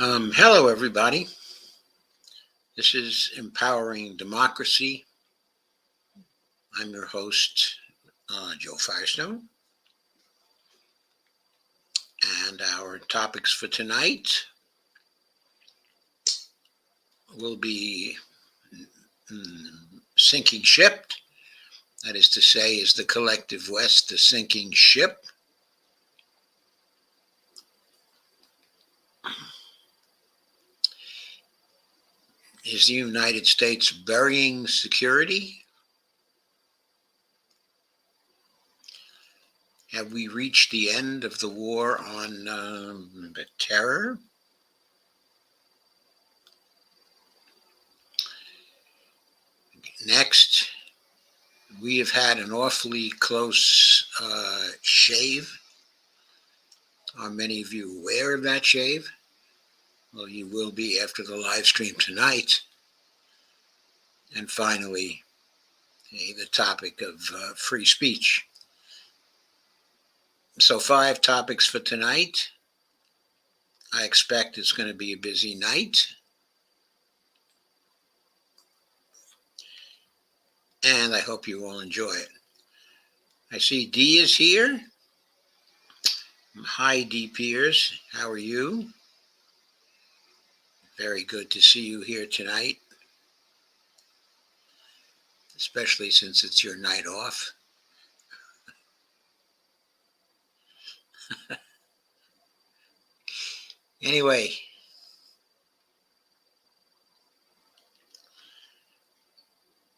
Hello, everybody. This is Empowering Democracy. I'm your host, Joe Firestone. And our topics for tonight will be sinking ship. That is to say, is the collective West the sinking ship? Is the United States burying security? Have we reached the end of the war on the terror? Next, we have had an awfully close shave. Are many of you aware of that shave? Well, you will be after the live stream tonight. And finally, the topic of free speech. So 5 topics for tonight. I expect it's going to be a busy night. And I hope you all enjoy it. I see Dee is here. Hi, Dee Piers. How are you? Very good to see you here tonight, especially since it's your night off. Anyway,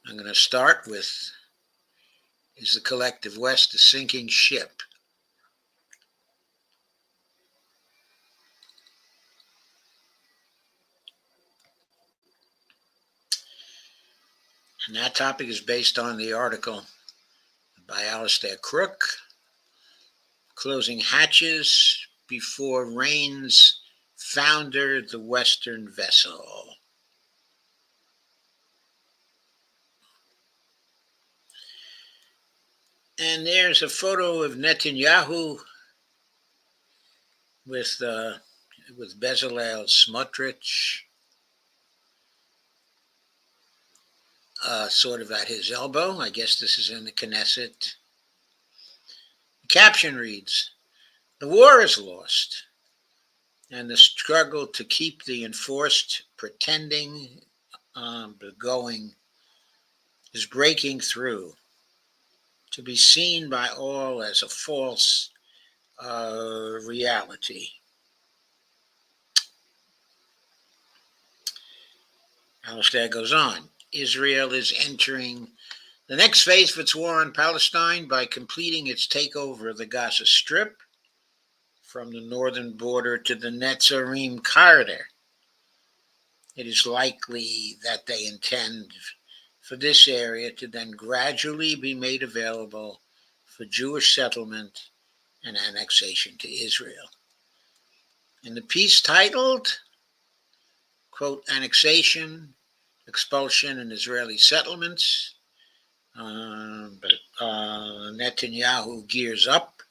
I'm going to start with, is the collective West a sinking ship? And that topic is based on the article by Alistair Crook, Closing Hatches Before Rains Foundered the Western Vessel. And there's a photo of Netanyahu with Bezalel Smotrich sort of at his elbow. I guess this is in the Knesset. The caption reads, "The war is lost, and the struggle to keep the enforced pretending going is breaking through, to be seen by all as a false reality." Alistair goes on, Israel is entering the next phase of its war on Palestine by completing its takeover of the Gaza Strip from the northern border to the Netzarim corridor. It is likely that they intend for this area to then gradually be made available for Jewish settlement and annexation to Israel. In the piece titled, quote, Annexation, Expulsion, and Israeli Settlements, Netanyahu gears up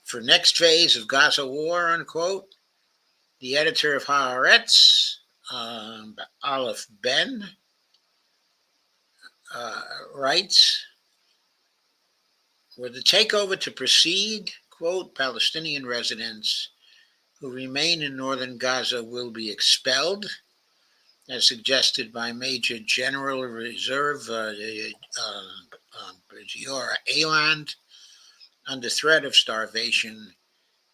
for next phase of Gaza war, unquote. The editor of Haaretz, Aleph Ben, writes, were the takeover to proceed, quote, Palestinian residents who remain in northern Gaza will be expelled, as suggested by Major General Reserve Giora Eland, under threat of starvation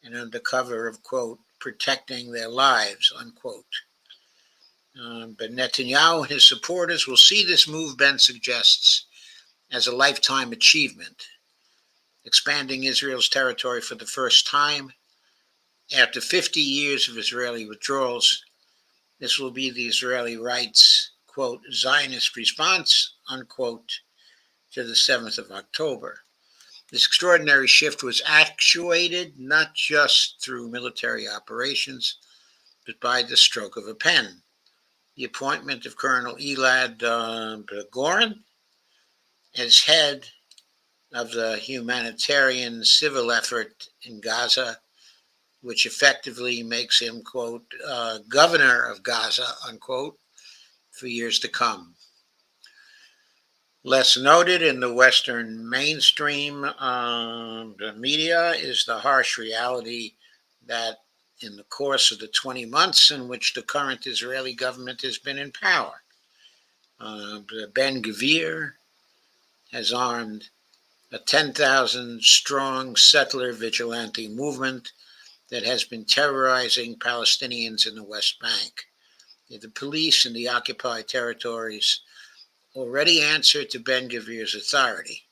and under cover of, quote, protecting their lives, unquote. But Netanyahu and his supporters will see this move, Ben suggests, as a lifetime achievement, expanding Israel's territory for the first time. After 50 years of Israeli withdrawals, this will be the Israeli right's, quote, Zionist response, unquote, to the 7th of October. This extraordinary shift was actuated not just through military operations, but by the stroke of a pen. The appointment of Colonel Elad Goren as head of the humanitarian civil effort in Gaza which effectively makes him, quote, governor of Gaza, unquote, for years to come. Less noted in the Western mainstream media is the harsh reality that in the course of the 20 months in which the current Israeli government has been in power, Ben-Gvir has armed a 10,000 strong settler vigilante movement that has been terrorizing Palestinians in the West Bank. The police in the occupied territories already answer to Ben-Gvir's authority.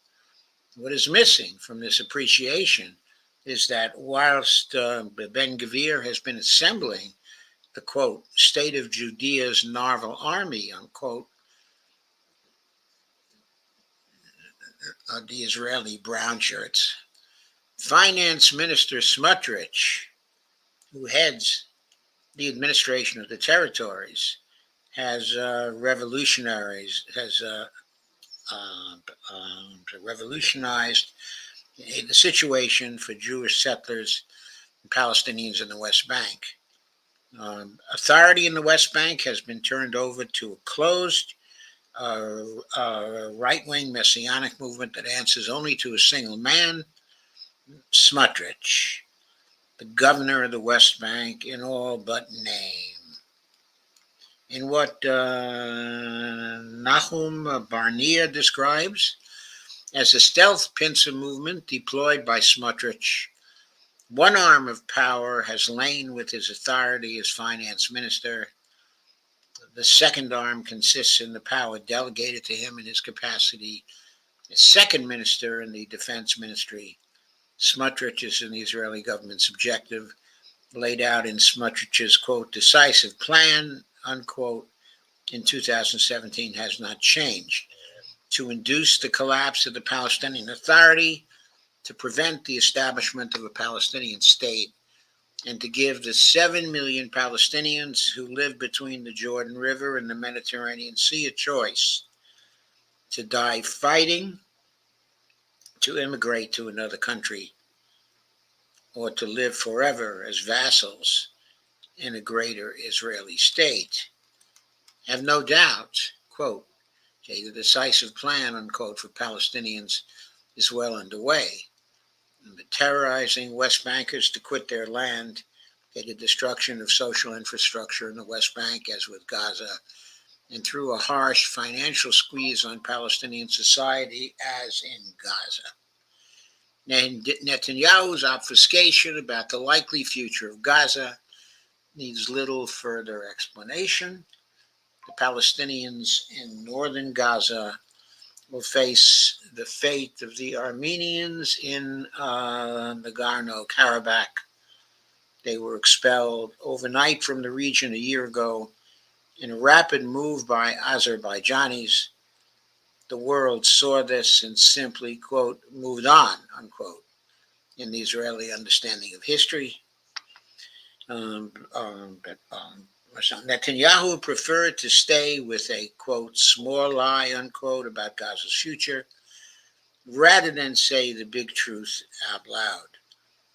What is missing from this appreciation is that whilst Ben-Gvir has been assembling the, quote, state of Judea's naval army, unquote, the Israeli brown shirts, Finance Minister Smotrich, who heads the administration of the territories, has revolutionized the situation for Jewish settlers and Palestinians in the West Bank. Authority in the West Bank has been turned over to a closed right-wing messianic movement that answers only to a single man, Smotrich, the governor of the West Bank in all but name. In what Nahum Barnea describes as a stealth pincer movement deployed by Smotrich, one arm of power has lain with his authority as finance minister. The second arm consists in the power delegated to him in his capacity as second minister in the defense ministry. Smotrich is in the Israeli government's objective, laid out in Smotrich's, quote, decisive plan, unquote, in 2017 has not changed. To induce the collapse of the Palestinian Authority, to prevent the establishment of a Palestinian state, and to give the 7 million Palestinians who live between the Jordan River and the Mediterranean Sea a choice: to die fighting, to immigrate to another country, or to live forever as vassals in a greater Israeli state. Have no doubt, quote, the decisive plan, unquote, for Palestinians is well underway. And the terrorizing West Bankers to quit their land, the destruction of social infrastructure in the West Bank, as with Gaza, and through a harsh financial squeeze on Palestinian society, as in Gaza. Netanyahu's obfuscation about the likely future of Gaza needs little further explanation. The Palestinians in northern Gaza will face the fate of the Armenians in Nagorno-Karabakh. They were expelled overnight from the region a year ago in a rapid move by Azerbaijanis. The world saw this and simply, quote, moved on, unquote, in the Israeli understanding of history. Netanyahu preferred to stay with a, quote, small lie, unquote, about Gaza's future, rather than say the big truth out loud.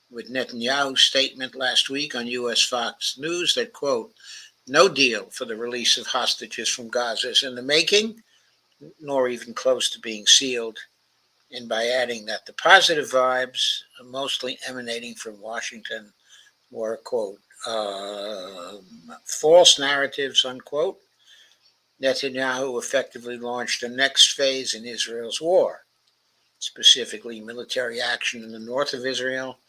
With Netanyahu's statement last week on U.S. Fox News that, quote, no deal for the release of hostages from Gaza is in the making, nor even close to being sealed, and by adding that the positive vibes, mostly emanating from Washington, were, quote, false narratives, unquote, Netanyahu effectively launched the next phase in Israel's war, specifically military action in the north of Israel,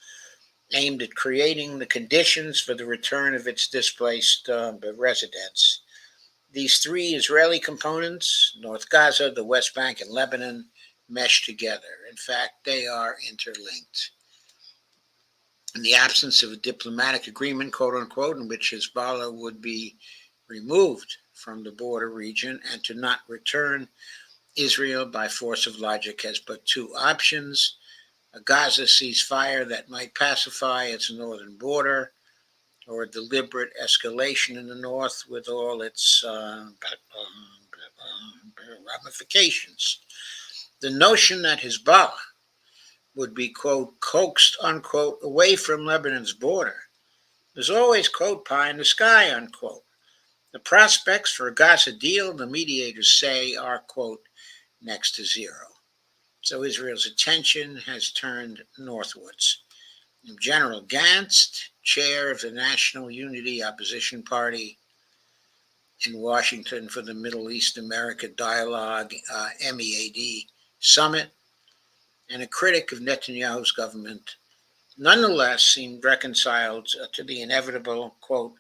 aimed at creating the conditions for the return of its displaced residents. These three Israeli components, North Gaza, the West Bank, and Lebanon, mesh together. In fact, they are interlinked. In the absence of a diplomatic agreement, quote unquote, in which Hezbollah would be removed from the border region and to not return, Israel, by force of logic, has but two options: a Gaza ceasefire that might pacify its northern border, or a deliberate escalation in the north with all its ramifications. The notion that Hezbollah would be, quote, coaxed, unquote, away from Lebanon's border There's always, quote, pie in the sky, unquote. The prospects for a Gaza deal, the mediators say, are, quote, next to zero. So Israel's attention has turned northwards. General Gantz, chair of the National Unity Opposition Party in Washington for the Middle East America Dialogue, MEAD Summit, and a critic of Netanyahu's government, nonetheless seemed reconciled to the inevitable, quote,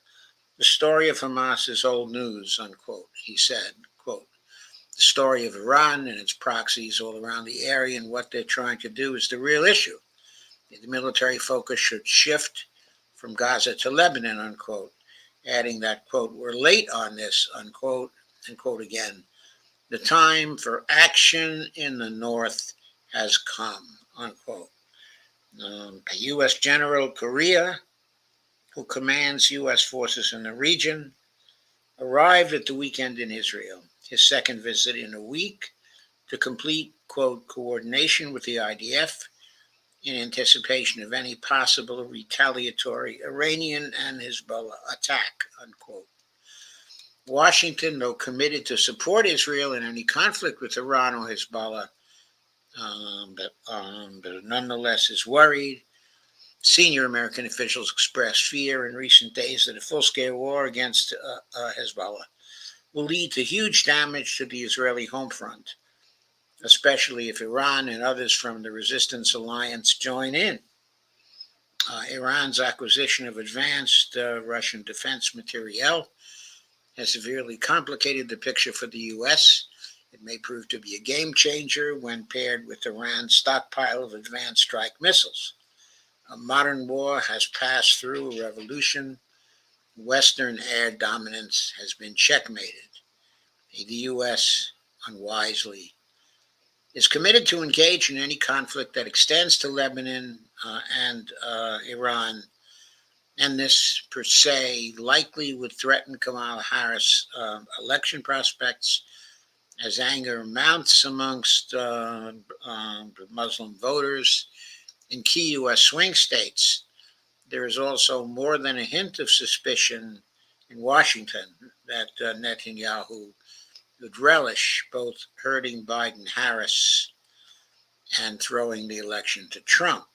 the story of Hamas is old news, unquote, he said, quote, the story of Iran and its proxies all around the area and what they're trying to do is the real issue. The military focus should shift from Gaza to Lebanon, unquote, adding that, quote, we're late on this, unquote, and quote again, the time for action in the north has come, unquote. U.S. General Correa, who commands U.S. forces in the region, arrived at the weekend in Israel, his second visit in a week, to complete, quote, coordination with the IDF in anticipation of any possible retaliatory Iranian and Hezbollah attack, unquote. Washington, though committed to support Israel in any conflict with Iran or Hezbollah, but nonetheless is worried. Senior American officials expressed fear in recent days that a full-scale war against Hezbollah will lead to huge damage to the Israeli home front, especially if Iran and others from the resistance alliance join in. Iran's acquisition of advanced Russian defense materiel has severely complicated the picture for the U.S. It may prove to be a game changer when paired with Iran's stockpile of advanced strike missiles. A modern war has passed through a revolution. Western air dominance has been checkmated. The U.S. unwisely is committed to engage in any conflict that extends to Lebanon and Iran, and this per se likely would threaten Kamala Harris' election prospects as anger mounts amongst Muslim voters in key U.S. swing states. There is also more than a hint of suspicion in Washington that Netanyahu would relish both hurting Biden-Harris and throwing the election to Trump.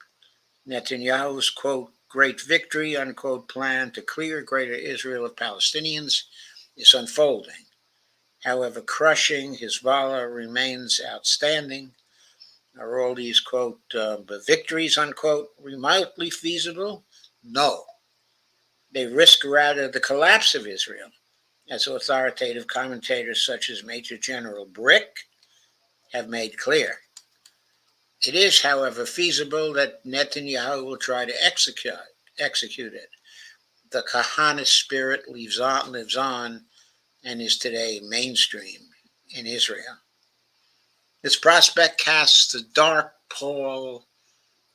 Netanyahu's, quote, great victory, unquote, plan to clear Greater Israel of Palestinians is unfolding. However, crushing Hezbollah remains outstanding. Are all these, quote, victories, unquote, remotely feasible? No. They risk rather the collapse of Israel, as authoritative commentators such as Major General Brick have made clear. It is, however, feasible that Netanyahu will try to execute it. The Kahanist spirit lives on and is today mainstream in Israel. This prospect casts the dark pall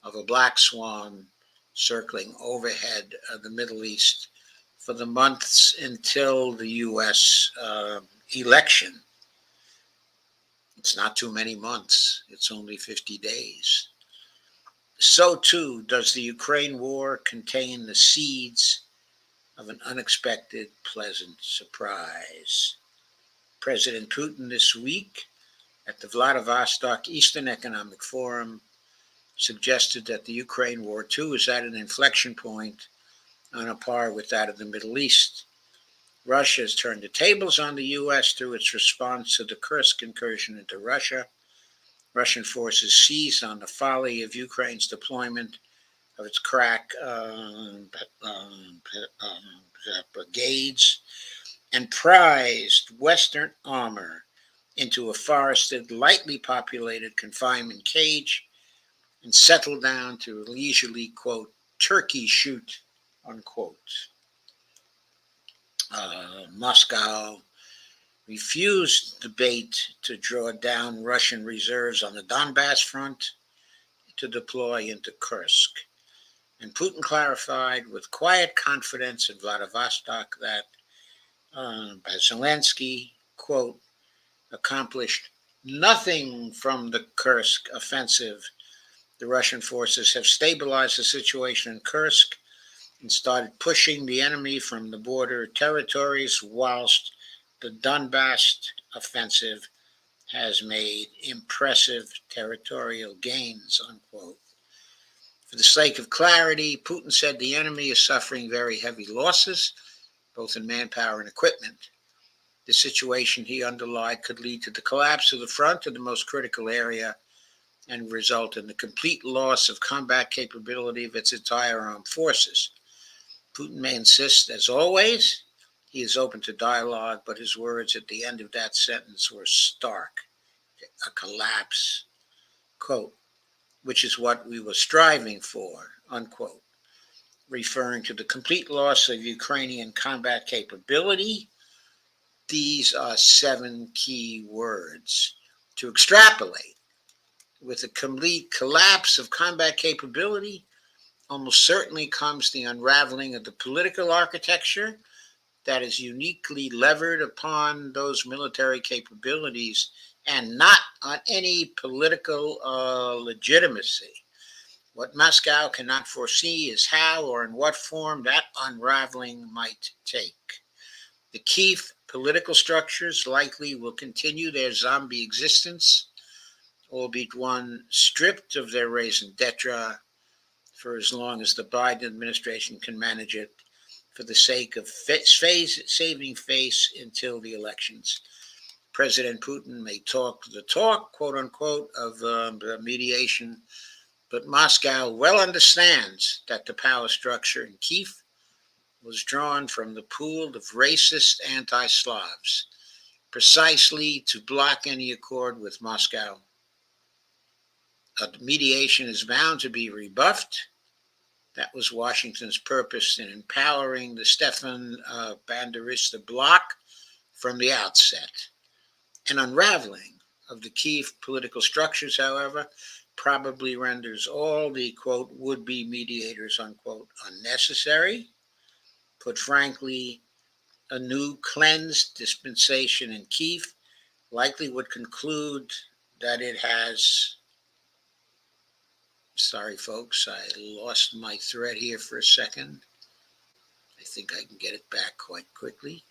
of a black swan circling overhead of the Middle East for the months until the U.S. Election. It's not too many months. It's only 50 days. So, too, does the Ukraine war contain the seeds of an unexpected, pleasant surprise. President Putin this week at the Vladivostok Eastern Economic Forum suggested that the Ukraine war, too, is at an inflection point on a par with that of the Middle East. Russia has turned the tables on the U.S. through its response to the Kursk incursion into Russia. Russian forces seized on the folly of Ukraine's deployment of its crack brigades and prized Western armor into a forested, lightly populated confinement cage and settled down to leisurely, quote, turkey shoot, unquote. Moscow refused debate to draw down Russian reserves on the Donbass front to deploy into Kursk. And Putin clarified with quiet confidence in Vladivostok that Zelensky, quote, accomplished nothing from the Kursk offensive. The Russian forces have stabilized the situation in Kursk and started pushing the enemy from the border territories, whilst the Donbass offensive has made impressive territorial gains, unquote. For the sake of clarity, Putin said the enemy is suffering very heavy losses, both in manpower and equipment. The situation, he underlined, could lead to the collapse of the front of the most critical area and result in the complete loss of combat capability of its entire armed forces. Putin may insist, as always, he is open to dialogue, but his words at the end of that sentence were stark. A collapse, quote, which is what we were striving for, unquote, referring to the complete loss of Ukrainian combat capability. These are 7 key words. To extrapolate, with a complete collapse of combat capability, almost certainly comes the unraveling of the political architecture that is uniquely levered upon those military capabilities and not on any political legitimacy. What Moscow cannot foresee is how or in what form that unraveling might take. The Kiev political structures likely will continue their zombie existence, albeit one stripped of their raison d'etre, for as long as the Biden administration can manage it, for the sake of saving face until the elections. President Putin may talk the talk, quote unquote, of mediation, but Moscow well understands that the power structure in Kiev was drawn from the pool of racist anti-Slavs, precisely to block any accord with Moscow. Mediation is bound to be rebuffed. That was Washington's purpose in empowering the Stefan Banderista bloc from the outset. An unraveling of the Kiev political structures, however, probably renders all the, quote, would-be mediators, unquote, unnecessary. Put frankly, a new cleansed dispensation in Kiev likely would conclude that it has, sorry folks, I lost my thread here for a second. I think I can get it back quite quickly.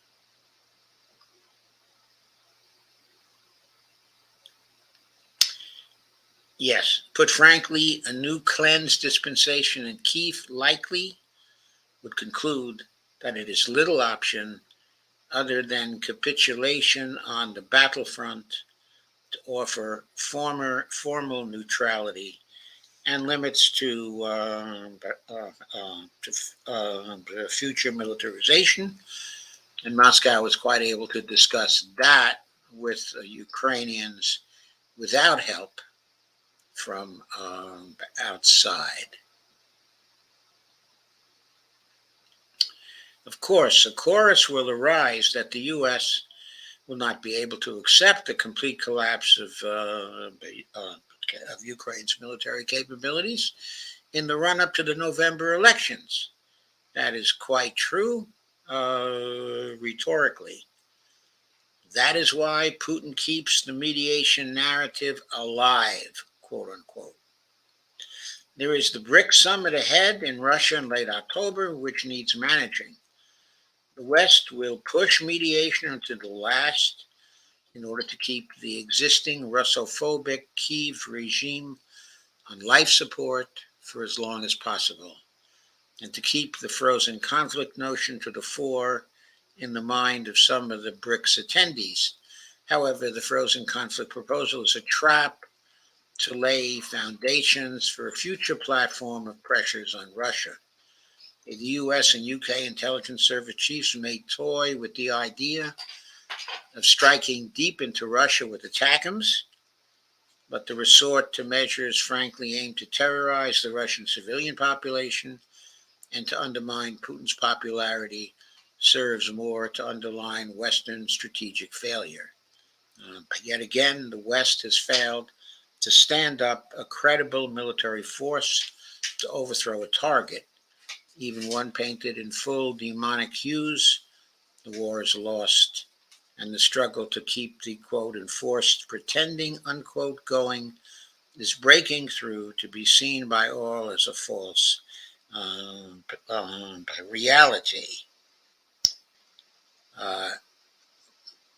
Yes, put frankly, a new cleansed dispensation in Kiev likely would conclude that it is little option other than capitulation on the battlefront to offer formal neutrality and limits to future militarization. And Moscow was quite able to discuss that with Ukrainians without help from outside. Of course, a chorus will arise that the U.S. will not be able to accept the complete collapse of Ukraine's military capabilities in the run-up to the November elections. That is quite true, rhetorically. That is why Putin keeps the mediation narrative alive, quote unquote. There is the BRICS summit ahead in Russia in late October, which needs managing. The West will push mediation until the last in order to keep the existing Russophobic Kiev regime on life support for as long as possible, and to keep the frozen conflict notion to the fore in the mind of some of the BRICS attendees. However, the frozen conflict proposal is a trap to lay foundations for a future platform of pressures on Russia. The US and UK intelligence service chiefs may toy with the idea of striking deep into Russia with ATACMS, but the resort to measures frankly aimed to terrorize the Russian civilian population and to undermine Putin's popularity serves more to underline Western strategic failure. Yet again, the West has failed to stand up a credible military force to overthrow a target, even one painted in full demonic hues. The war is lost, and the struggle to keep the, quote, enforced pretending, unquote, going is breaking through to be seen by all as a false reality.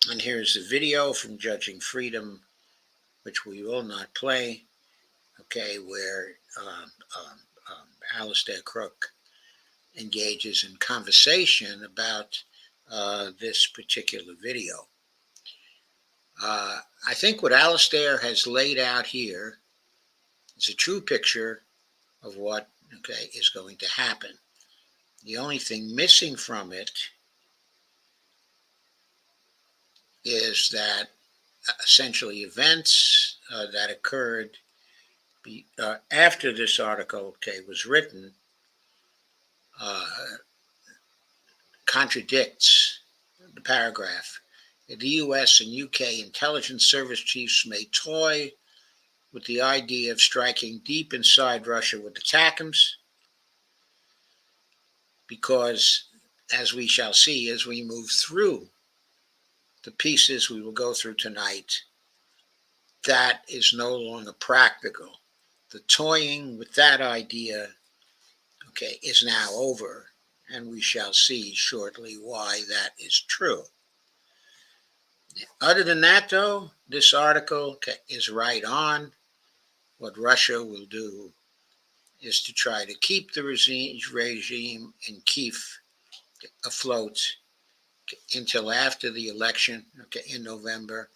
And here's a video from Judging Freedom, which we will not play, okay, where Alistair Crook engages in conversation about this particular video. I think what Alistair has laid out here is a true picture of what, okay, is going to happen. The only thing missing from it is that essentially events that occurred after this article, okay, was written contradicts the paragraph. The US and UK intelligence service chiefs may toy with the idea of striking deep inside Russia with ATACMS because, as we shall see as we move through the pieces we will go through tonight, that is no longer practical. The toying with that idea, okay, is now over, and we shall see shortly why that is true. Other than that, though, this article is right on. What Russia will do is to try to keep the regime in Kyiv afloat until after the election, okay, in November,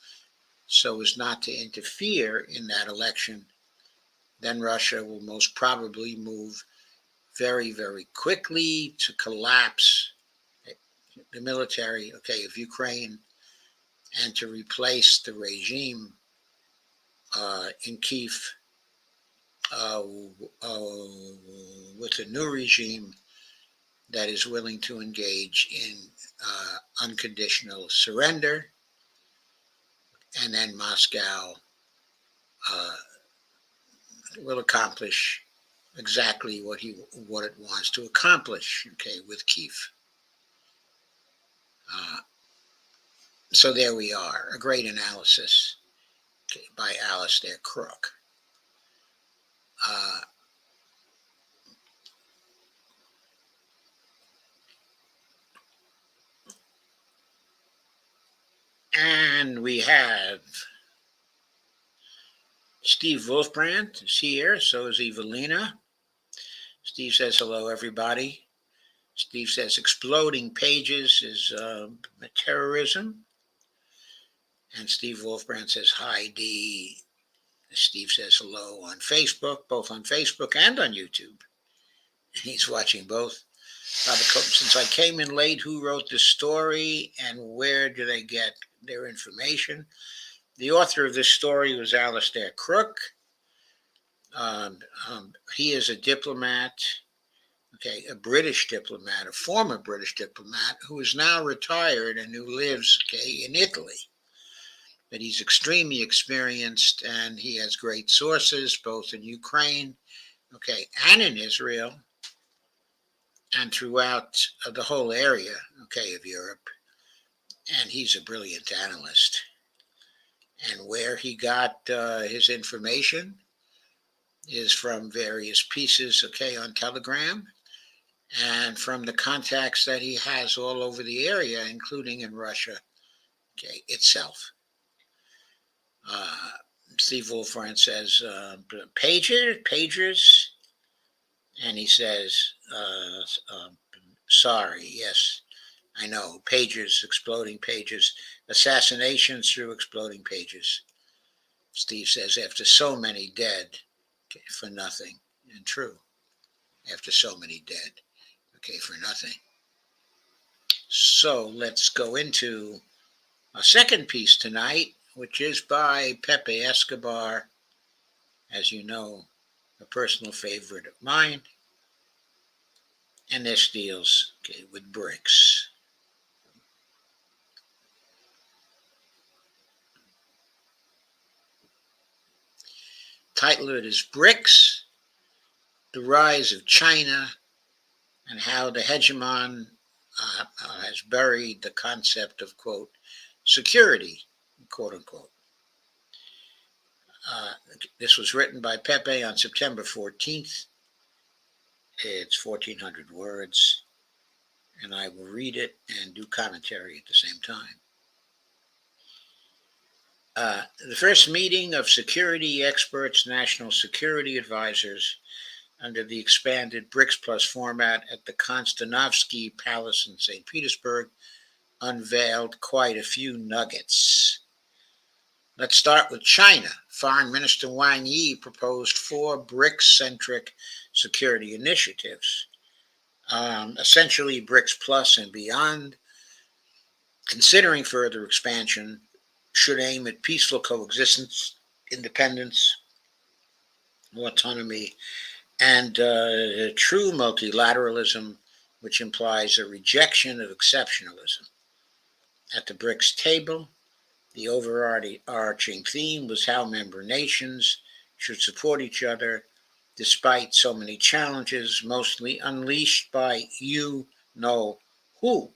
so as not to interfere in that election. Then Russia will most probably move very, very quickly to collapse the military, okay, of Ukraine and to replace the regime in Kyiv with a new regime that is willing to engage in unconditional surrender, and then Moscow will accomplish exactly what it wants to accomplish, okay, with Kyiv. So there we are, a great analysis, okay, by Alistair Crook. And we have Steve Wolfbrand is here, so is Evelina. Steve says, hello, everybody. Steve says, exploding pages is terrorism. And Steve Wolfbrand says, hi, D. Steve says hello on Facebook, both on Facebook and on YouTube. He's watching both. Since I came in late, who wrote the story and where do they get their information? The author of this story was Alistair Crook. He is a diplomat, okay, a British diplomat, a former British diplomat who is now retired and who lives, okay, in Italy. But he's extremely experienced and he has great sources both in Ukraine, okay, and in Israel and throughout the whole area, okay, of Europe. And he's a brilliant analyst. And where he got his information is from various pieces, okay, on Telegram and from the contacts that he has all over the area, including in Russia, okay, itself. Steve Wolfbrand says, pagers, and he says, sorry, yes, I know, pages, exploding pages, assassinations through exploding pages. Steve says, after so many dead, okay, for nothing, and true, after so many dead, okay, for nothing. So let's go into a second piece tonight, which is by Pepe Escobar, as you know, a personal favorite of mine. And this deals, okay, with BRICS. Title of it is BRICS, the Rise of China and How the Hegemon has Buried the Concept of, quote, security, quote unquote. This was written by Pepe on September 14th. It's 1,400 words, and I will read it and do commentary at the same time. The first meeting of security experts, national security advisors, under the expanded BRICS Plus format at the Konstanovsky Palace in St. Petersburg unveiled quite a few nuggets. Let's start with China. Foreign Minister Wang Yi proposed 4 BRICS-centric security initiatives, essentially BRICS Plus and beyond. Considering further expansion, should aim at peaceful coexistence, independence, autonomy, and true multilateralism, which implies a rejection of exceptionalism. At the BRICS table, the overarching theme was how member nations should support each other despite so many challenges, mostly unleashed by you know who.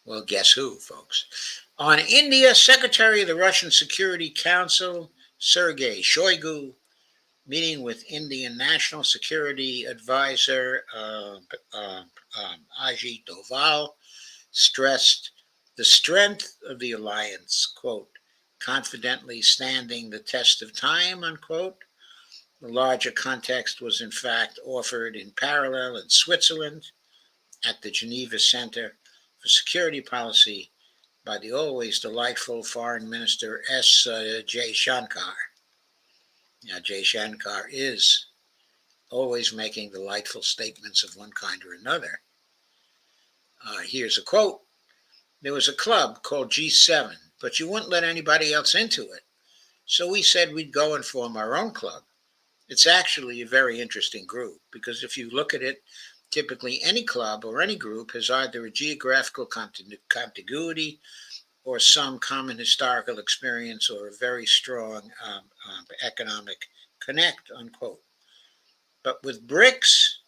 Well, guess who, folks? On India, Secretary of the Russian Security Council, Sergei Shoigu, meeting with Indian National Security Advisor Ajit Doval, stressed the strength of the alliance, quote, confidently standing the test of time, unquote. The larger context was in fact offered in parallel in Switzerland at the Geneva Center for Security Policy by the always delightful Foreign Minister S. Jaishankar. Now, Jaishankar is always making delightful statements of one kind or another. Here's a quote. There was a club called G7, but you wouldn't let anybody else into it. So we said we'd go and form our own club. It's actually a very interesting group because if you look at it, typically any club or any group has either a geographical contiguity or some common historical experience or a very strong economic connect, unquote. But with BRICS,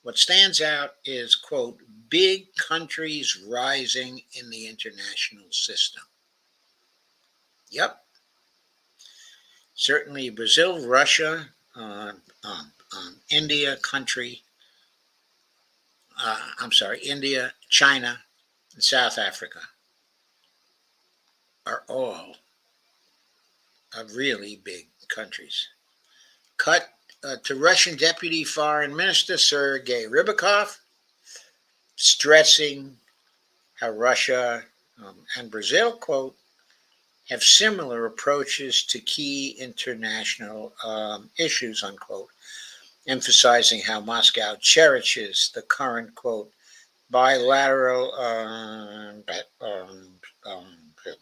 what stands out is, quote, big countries rising in the international system. Yep. Certainly Brazil, Russia, India, India, China, and South Africa are all really big countries. Cut to Russian Deputy Foreign Minister Sergei Rybakov, stressing how Russia and Brazil, quote, have similar approaches to key international issues, unquote, emphasizing how Moscow cherishes the current, quote, bilateral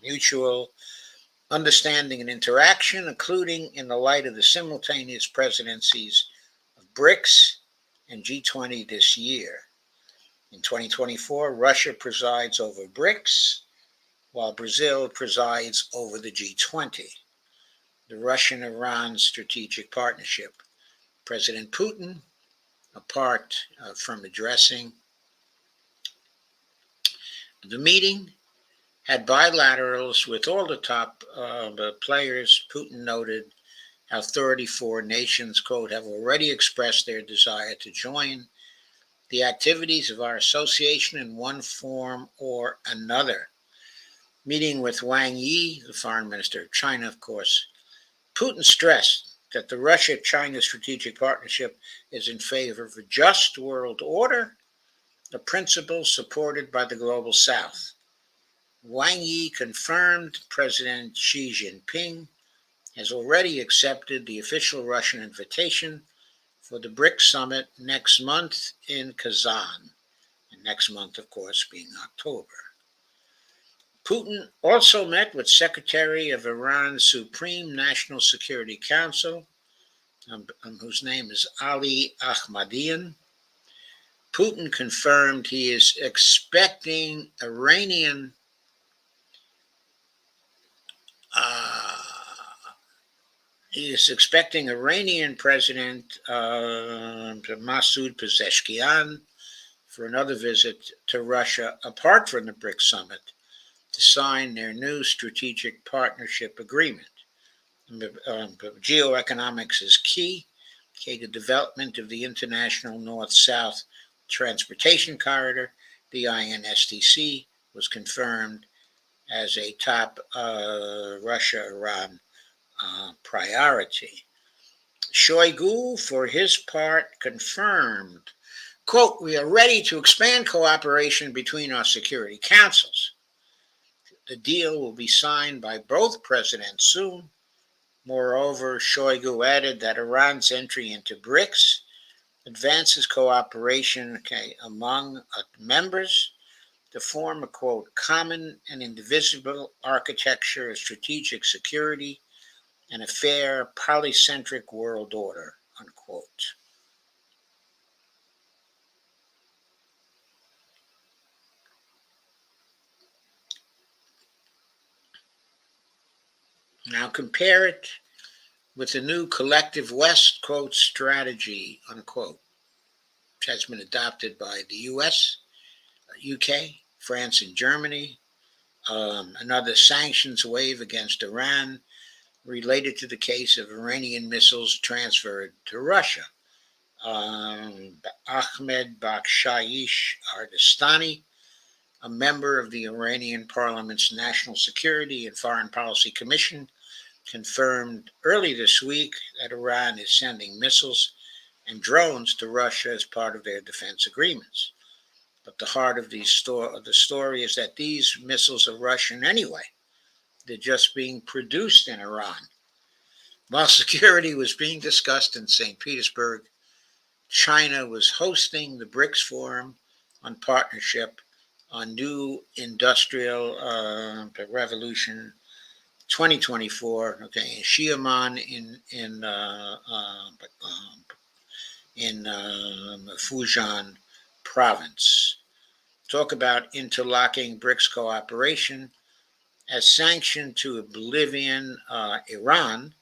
mutual understanding and interaction, including in the light of the simultaneous presidencies of BRICS and G20 this year. In 2024, Russia presides over BRICS, while Brazil presides over the G20, the Russian-Iran strategic partnership. President Putin, apart from addressing the meeting, had bilaterals with all the top players. Putin noted how 34 nations, quote, have already expressed their desire to join the activities of our association in one form or another. Meeting with Wang Yi, the foreign minister of China, of course, Putin stressed that the Russia-China strategic partnership is in favor of a just world order, a principle supported by the global South. Wang Yi confirmed President Xi Jinping has already accepted the official Russian invitation for the BRICS summit next month in Kazan, and next month, of course, being October. Putin also met with Secretary of Iran's Supreme National Security Council, whose name is Ali Ahmadian. Putin confirmed he is expecting Iranian President Masoud Pezeshkian for another visit to Russia apart from the BRICS summit to sign their new strategic partnership agreement. Geoeconomics is key, Okay, the development of the International North-South Transportation Corridor, the INSTC, was confirmed as a top Russia-Iran priority. Shoigu, for his part, confirmed, quote, "We are ready to expand cooperation between our security councils. The deal will be signed by both presidents soon." Moreover, Shoigu added that Iran's entry into BRICS advances cooperation, among members to form a, quote, "common and indivisible architecture of strategic security and a fair polycentric world order," unquote. Now compare it with the new collective West, quote, "strategy," unquote, which has been adopted by the US, UK, France, and Germany. Another sanctions wave against Iran related to the case of Iranian missiles transferred to Russia. Ahmed Bakshayish Ardestani, a member of the Iranian Parliament's National Security and Foreign Policy Commission, confirmed early this week that Iran is sending missiles and drones to Russia as part of their defense agreements. But the heart of the story is that these missiles are Russian anyway. They're just being produced in Iran. While security was being discussed in St. Petersburg, China was hosting the BRICS Forum on Partnership on New Industrial Revolution 2024. Okay, in Xiamen in Fujian province. Talk about interlocking BRICS cooperation. As sanctioned to oblivion, Iran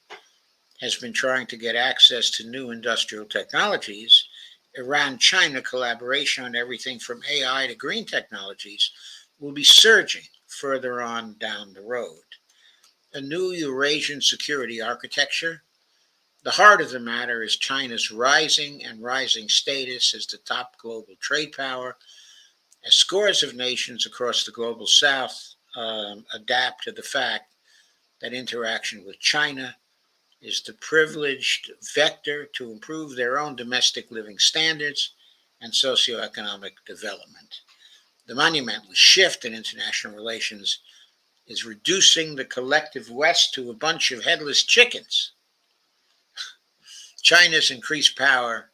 has been trying to get access to new industrial technologies. Iran-China collaboration on everything from AI to green technologies will be surging further on down the road. A new Eurasian security architecture. The heart of the matter is China's rising status as the top global trade power, as scores of nations across the global south adapt to the fact that interaction with China is the privileged vector to improve their own domestic living standards and socioeconomic development. The monumental shift in international relations is reducing the collective West to a bunch of headless chickens. China's increased power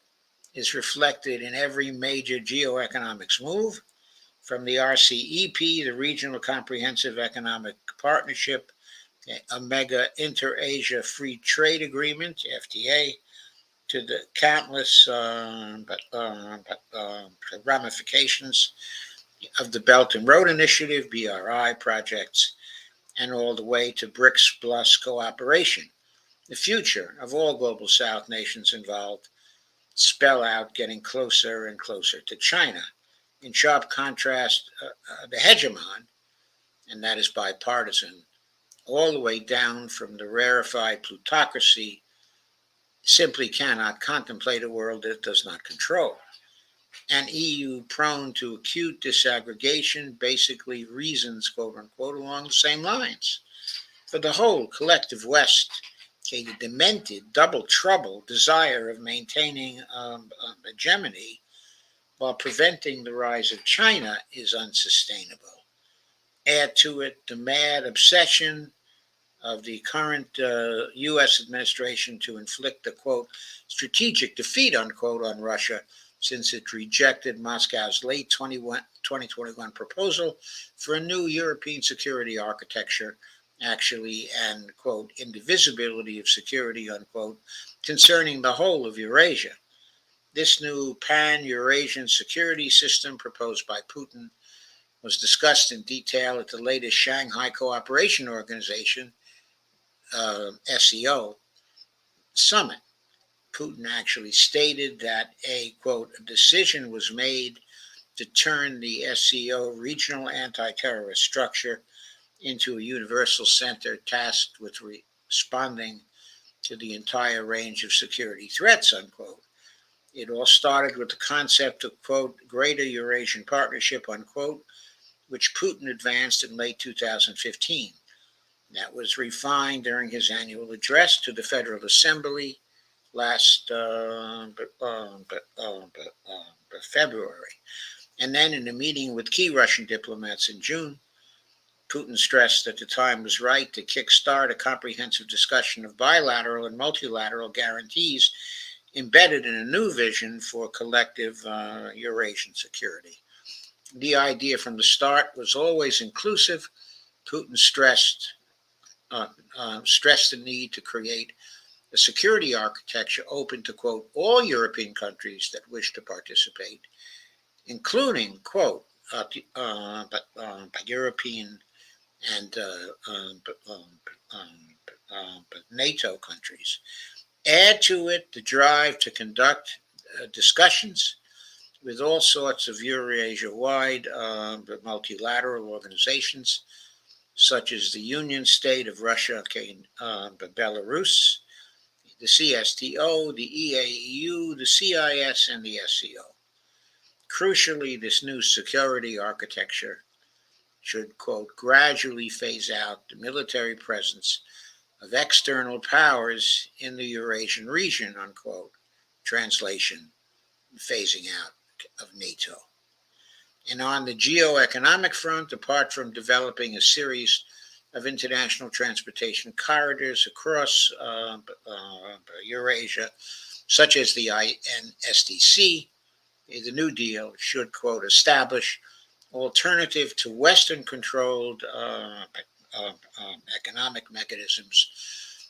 is reflected in every major geoeconomics move, from the RCEP, the Regional Comprehensive Economic Partnership, a mega inter-Asia free trade agreement, FTA, to the countless ramifications of the Belt and Road Initiative, BRI projects, and all the way to BRICS Plus cooperation. The future of all global South nations involved spell out getting closer and closer to China. In sharp contrast, the hegemon, and that is bipartisan, all the way down from the rarefied plutocracy, simply cannot contemplate a world it does not control. An EU prone to acute disaggregation basically reasons, quote unquote, along the same lines. For the whole collective West, the demented double trouble desire of maintaining hegemony while preventing the rise of China is unsustainable. Add to it the mad obsession of the current U.S. administration to inflict a, quote, "strategic defeat," unquote, on Russia, since it rejected Moscow's late 2021 proposal for a new European security architecture, actually, and, quote, "indivisibility of security," unquote, concerning the whole of Eurasia. This new pan-Eurasian security system proposed by Putin was discussed in detail at the latest Shanghai Cooperation Organization, SEO, summit. Putin actually stated that a, quote, "decision was made to turn the SEO regional anti-terrorist structure into a universal center tasked with responding to the entire range of security threats, unquote. It all started with the concept of, quote, greater Eurasian partnership, unquote, which Putin advanced in late 2015. That was refined during his annual address to the Federal Assembly last February. And then in a meeting with key Russian diplomats in June, Putin stressed that the time was right to kickstart a comprehensive discussion of bilateral and multilateral guarantees embedded in a new vision for collective Eurasian security. The idea from the start was always inclusive. Putin stressed the need to create a security architecture open to, quote, all European countries that wish to participate, including, quote, European and NATO countries. Add to it the drive to conduct discussions with all sorts of Eurasia-wide multilateral organizations, such as the Union State of Russia, Belarus, the CSTO, the EAEU, the CIS, and the SCO. Crucially, this new security architecture should, quote, gradually phase out the military presence of external powers in the Eurasian region, unquote. Translation, phasing out of NATO. And on the geoeconomic front, apart from developing a series of international transportation corridors across Eurasia, such as the INSTC, the New Deal should, quote, establish alternative to Western-controlled economic mechanisms,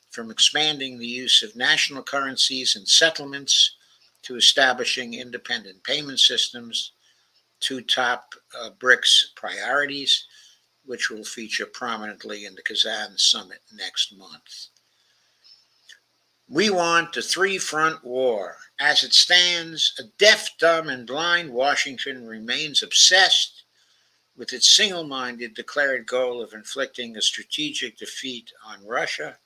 from expanding the use of national currencies and settlements to establishing independent payment systems, two top BRICS priorities, which will feature prominently in the Kazan summit next month. We want a three-front war. As it stands, a deaf, dumb, and blind Washington remains obsessed with its single-minded declared goal of inflicting a strategic defeat on Russia.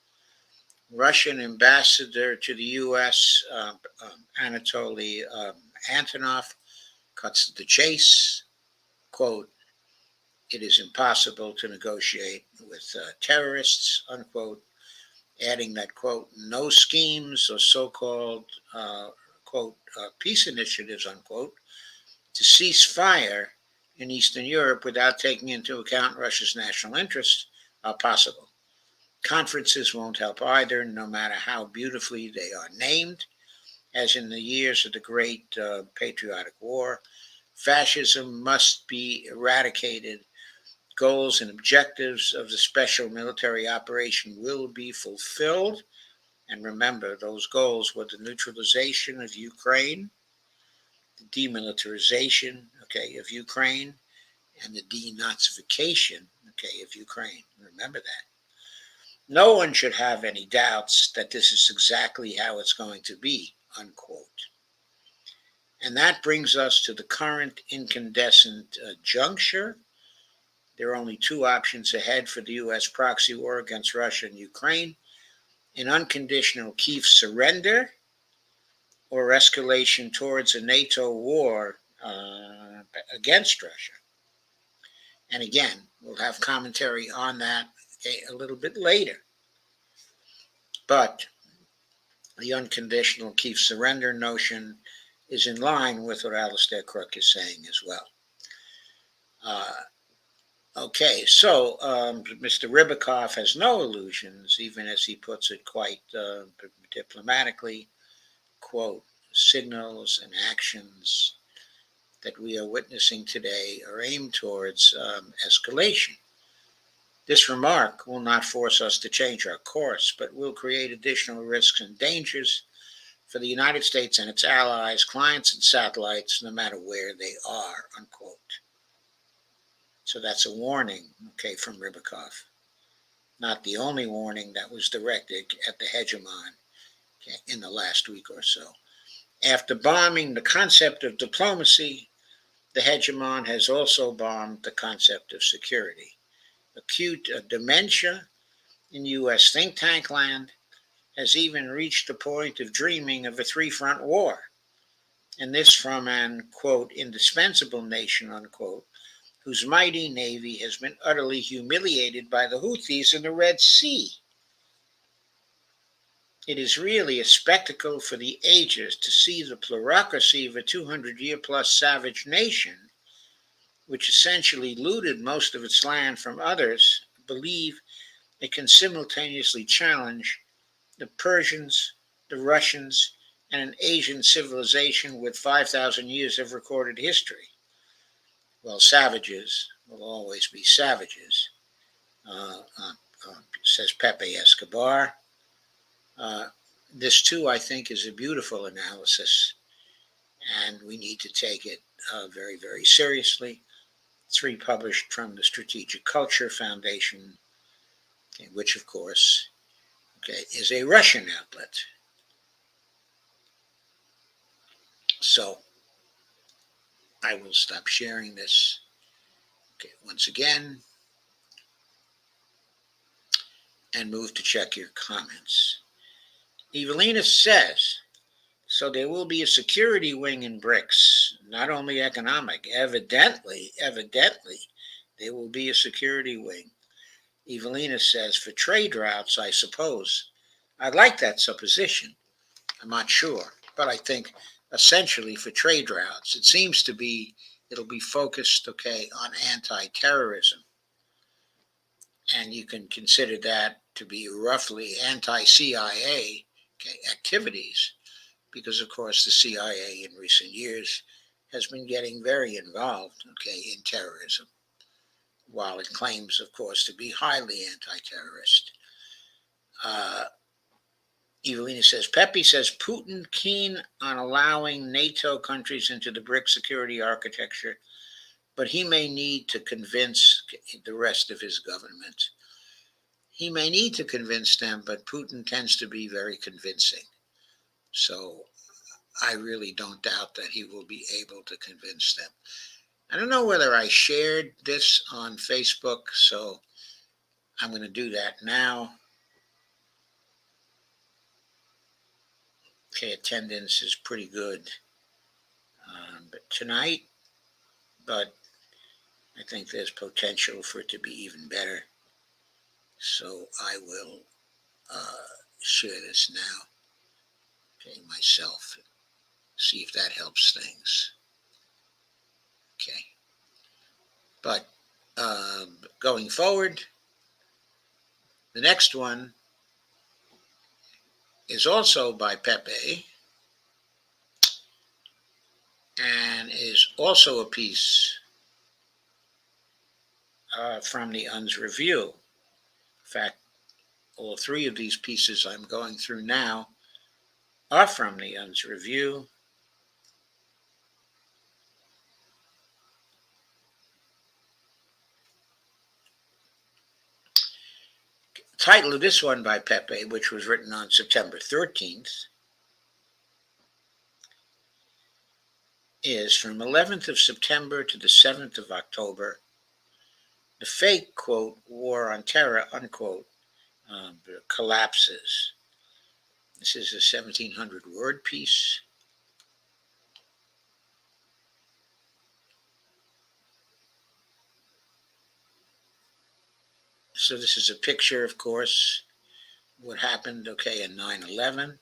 Russian ambassador to the U.S., Anatoly Antonov, cuts to the chase. Quote, it is impossible to negotiate with terrorists, unquote, adding that, quote, no schemes or so-called, quote, peace initiatives, unquote, to cease fire in Eastern Europe without taking into account Russia's national interests are possible. Conferences won't help either, no matter how beautifully they are named. As in the years of the Great Patriotic War, fascism must be eradicated. Goals and objectives of the special military operation will be fulfilled. And remember, those goals were the neutralization of Ukraine, the demilitarization, of Ukraine, and the denazification, of Ukraine. Remember that. No one should have any doubts that this is exactly how it's going to be, unquote. And that brings us to the current incandescent juncture. There are only two options ahead for the U.S. proxy war against Russia and Ukraine: an unconditional Kyiv surrender or escalation towards a NATO war against Russia. And again, we'll have commentary on that a little bit later. But the unconditional Kyiv surrender notion is in line with what Alistair Crook is saying as well. So Mr. Rybakov has no illusions, even as he puts it quite diplomatically, quote, signals and actions that we are witnessing today are aimed towards escalation. This remark will not force us to change our course, but will create additional risks and dangers for the United States and its allies, clients, and satellites, no matter where they are, unquote. So that's a warning, from Rybakov. Not the only warning that was directed at the hegemon in the last week or so. After bombing the concept of diplomacy, the hegemon has also bombed the concept of security. Acute dementia in U.S. think tank land has even reached the point of dreaming of a three-front war, and this from an, quote, indispensable nation, unquote, whose mighty navy has been utterly humiliated by the Houthis in the Red Sea. It is really a spectacle for the ages to see the plurocracy of a 200-year-plus savage nation, which essentially looted most of its land from others, believe it can simultaneously challenge the Persians, the Russians, and an Asian civilization with 5,000 years of recorded history. Well, savages will always be savages, says Pepe Escobar. This, too, I think, is a beautiful analysis, and we need to take it very, very seriously. It's republished from the Strategic Culture Foundation, okay, which, of course, is a Russian outlet. So I will stop sharing this. Once again, and move to check your comments. Evelina says, so there will be a security wing in BRICS, not only economic. Evidently, there will be a security wing. Evelina says, for trade routes, I suppose. I like that supposition. I'm not sure, but I think essentially for trade routes, it seems to be, it'll be focused, on anti-terrorism. And you can consider that to be roughly anti-CIA activities, because, of course, the CIA in recent years has been getting very involved, in terrorism, while it claims, of course, to be highly anti-terrorist. Evelina says, Pepe says Putin keen on allowing NATO countries into the BRIC security architecture, but he may need to convince the rest of his government. He may need to convince them, but Putin tends to be very convincing. So I really don't doubt that he will be able to convince them. I don't know whether I shared this on Facebook, so I'm going to do that now. Attendance is pretty good but tonight, but I think there's potential for it to be even better. So I will share this now, myself, see if that helps things. But going forward, the next one is also by Pepe and is also a piece from the UN's review. In fact, all three of these pieces I'm going through now are from the UN's review. The title of this one by Pepe, which was written on September 13th, is from 11th of September to the 7th of October, the fake, quote, war on terror, unquote, collapses. This is a 1,700-word piece. So this is a picture, of course, what happened, in 9/11.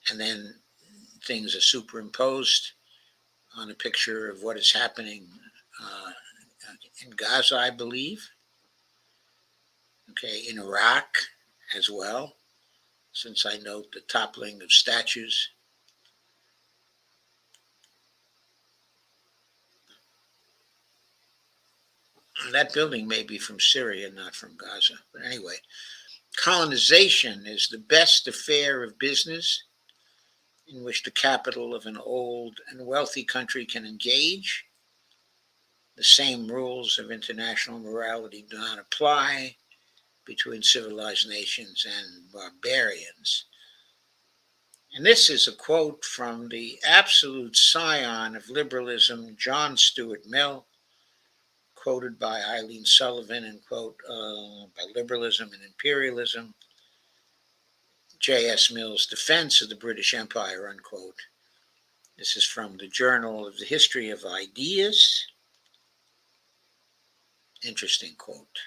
And then things are superimposed on a picture of what is happening in Gaza, I believe. In Iraq as well, since I note the toppling of statues. That building may be from Syria, not from Gaza. But anyway, colonization is the best affair of business in which the capital of an old and wealthy country can engage. The same rules of international morality do not apply between civilized nations and barbarians. And this is a quote from the absolute scion of liberalism, John Stuart Mill, quoted by Eileen Sullivan, and quote, by Liberalism and Imperialism. J.S. Mill's defense of the British Empire, unquote. This is from the Journal of the History of Ideas. Interesting quote.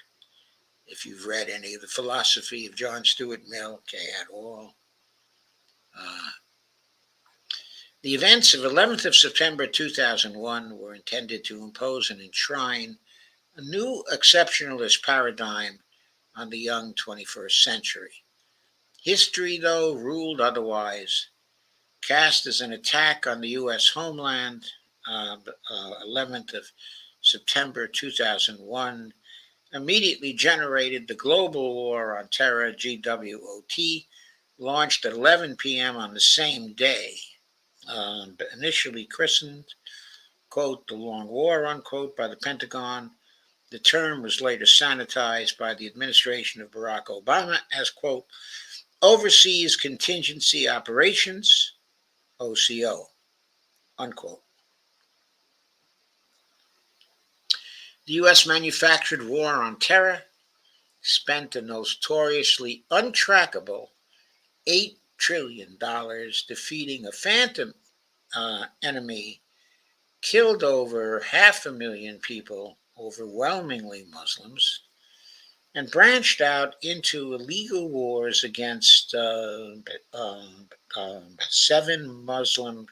If you've read any of the philosophy of John Stuart Mill, okay, at all. The events of 11th of September 2001 were intended to impose and enshrine a new exceptionalist paradigm on the young 21st century. History, though, ruled otherwise, cast as an attack on the U.S. homeland, 11th of September 2001, immediately generated the Global War on Terror, GWOT, launched at 11 p.m. on the same day, initially christened, quote, the Long War, unquote, by the Pentagon. The term was later sanitized by the administration of Barack Obama as, quote, Overseas Contingency Operations, OCO, unquote. The U.S. manufactured war on terror spent a notoriously untrackable $8 trillion defeating a phantom enemy, killed over 500,000 people, overwhelmingly Muslims, and branched out into illegal wars against 7 Muslim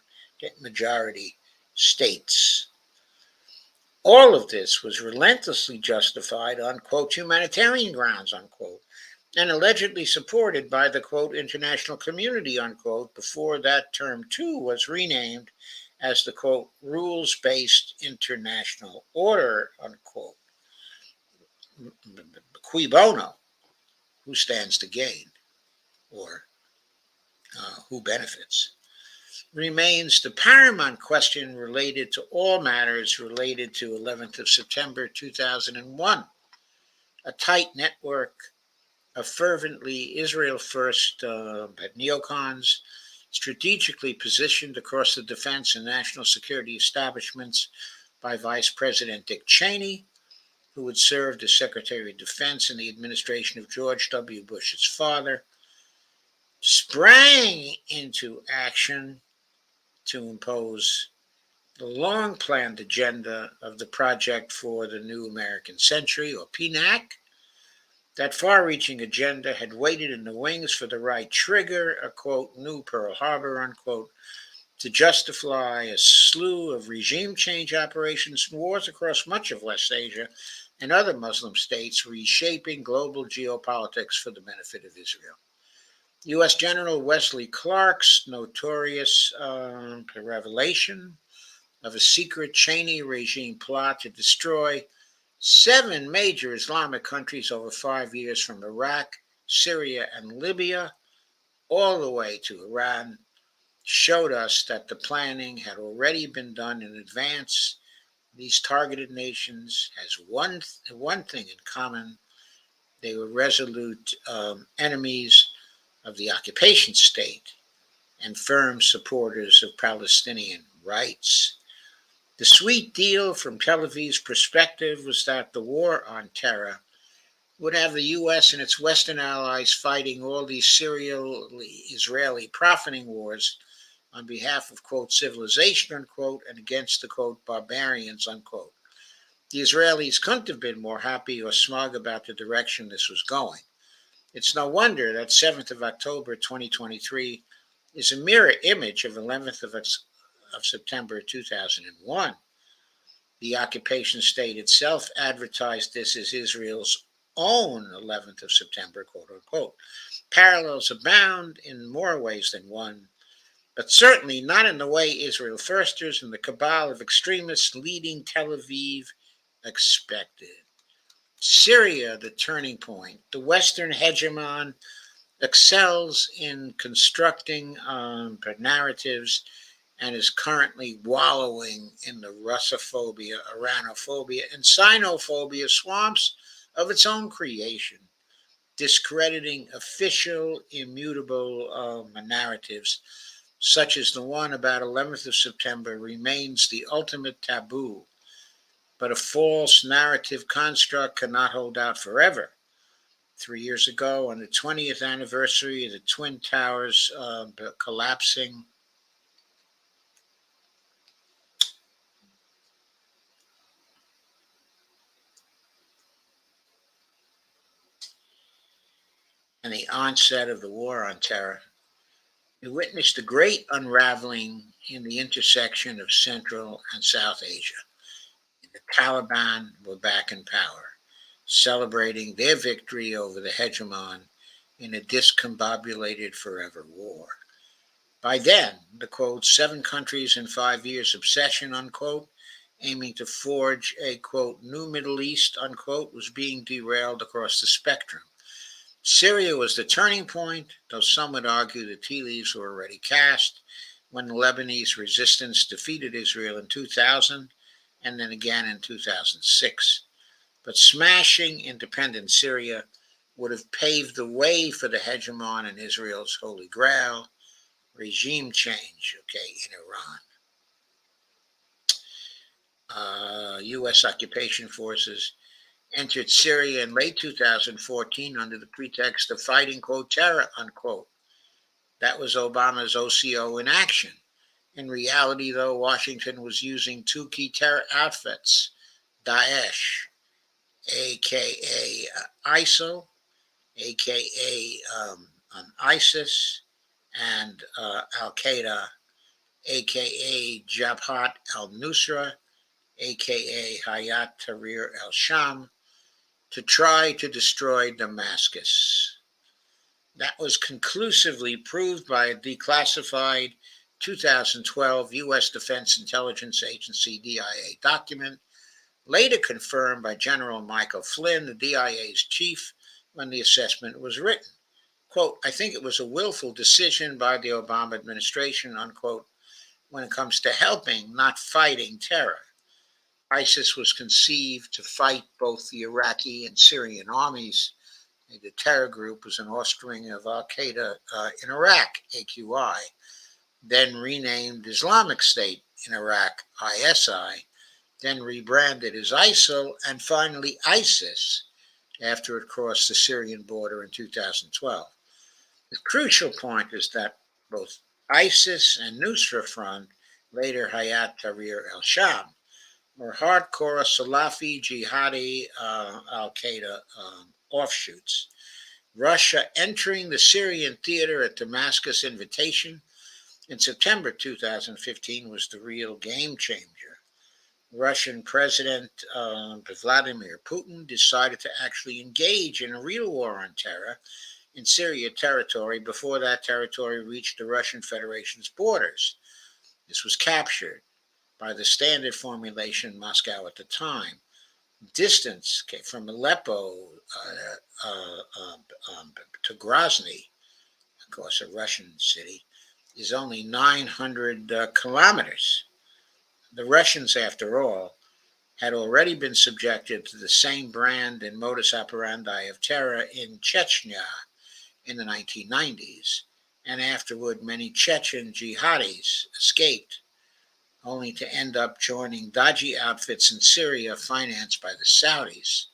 majority states. All of this was relentlessly justified on, quote, humanitarian grounds, unquote, and allegedly supported by the, quote, international community, unquote, before that term, too, was renamed as the, quote, rules-based international order, unquote. Cui bono, who stands to gain, or who benefits, remains the paramount question related to all matters related to 11th of September 2001. A tight network of fervently Israel-first neocons strategically positioned across the defense and national security establishments by Vice President Dick Cheney, who had served as Secretary of Defense in the administration of George W. Bush's father, sprang into action to impose the long-planned agenda of the Project for the New American Century, or PNAC. That far-reaching agenda had waited in the wings for the right trigger, a, quote, new Pearl Harbor, unquote, to justify a slew of regime change operations and wars across much of West Asia and other Muslim states, reshaping global geopolitics for the benefit of Israel. U.S. General Wesley Clark's notorious revelation of a secret Cheney regime plot to destroy 7 major Islamic countries over 5 years, from Iraq, Syria, and Libya, all the way to Iran, showed us that the planning had already been done in advance. These targeted nations has one thing in common. They were resolute enemies of the occupation state and firm supporters of Palestinian rights. The sweet deal from Tel Aviv's perspective was that the war on terror would have the U.S. and its Western allies fighting all these serially Israeli profiting wars on behalf of, quote, civilization, unquote, and against the, quote, barbarians, unquote. The Israelis couldn't have been more happy or smug about the direction this was going. It's no wonder that 7th of October 2023 is a mirror image of 11th of September 2001. The occupation state itself advertised this as Israel's own 11th of September, quote unquote. Parallels abound in more ways than one, but certainly not in the way Israel firsters and the cabal of extremists leading Tel Aviv expected. Syria, the turning point. The Western hegemon excels in constructing narratives and is currently wallowing in the Russophobia, Iranophobia, and Sinophobia swamps of its own creation, discrediting official, immutable narratives, such as the one about 11th of September remains the ultimate taboo. But a false narrative construct cannot hold out forever. 3 years ago, on the 20th anniversary of the Twin Towers collapsing. And the onset of the war on terror, we witnessed a great unraveling in the intersection of Central and South Asia. The Taliban were back in power, celebrating their victory over the hegemon in a discombobulated forever war. By then, the quote, 7 countries in 5 years obsession, unquote, aiming to forge a quote, new Middle East, unquote, was being derailed across the spectrum. Syria was the turning point, though some would argue the tea leaves were already cast when the Lebanese resistance defeated Israel in 2000 and then again in 2006. But smashing independent Syria would have paved the way for the hegemon and Israel's holy grail, regime change, okay, in Iran. U.S. occupation forces entered Syria in late 2014 under the pretext of fighting, quote, terror, unquote. That was Obama's OCO in action. In reality, though, Washington was using 2 key terror outfits, Daesh, aka ISIL, aka ISIS, and Al Qaeda, aka Jabhat al Nusra, aka Hayat Tahrir al Sham, to try to destroy Damascus. That was conclusively proved by a declassified 2012 U.S. Defense Intelligence Agency DIA document, later confirmed by General Michael Flynn, the DIA's chief, when the assessment was written. Quote, I think it was a willful decision by the Obama administration, unquote, when it comes to helping, not fighting terror. ISIS was conceived to fight both the Iraqi and Syrian armies. The terror group was an offspring of Al Qaeda in Iraq, AQI, then renamed Islamic State in Iraq, ISI, then rebranded as ISIL, and finally ISIS after it crossed the Syrian border in 2012. The crucial point is that both ISIS and Nusra Front, later Hayat Tahrir al Sham, were hardcore Salafi jihadi Al Qaeda offshoots. Russia entering the Syrian theater at Damascus invitation in September 2015 was the real game changer. Russian President Vladimir Putin decided to actually engage in a real war on terror in Syria territory before that territory reached the Russian Federation's borders. This was captured by the standard formulation in Moscow at the time. Distance from Aleppo to Grozny, of course, a Russian city, is only 900 kilometers. The Russians, after all, had already been subjected to the same brand and modus operandi of terror in Chechnya in the 1990s, and afterward many Chechen jihadis escaped, only to end up joining dodgy outfits in Syria financed by the Saudis.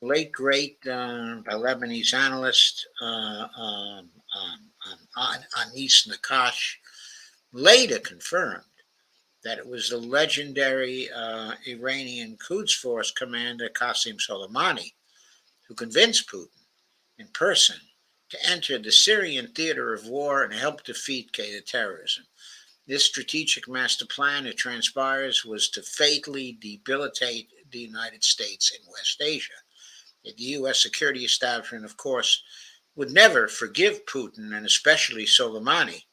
The late great Lebanese analyst Anis Nakash later confirmed that it was the legendary Iranian Quds Force commander Qasem Soleimani who convinced Putin in person to enter the Syrian theater of war and help defeat Qaeda terrorism. This strategic master plan, it transpires, was to fatally debilitate the United States in West Asia. The U.S. security establishment, of course, would never forgive Putin and especially Soleimani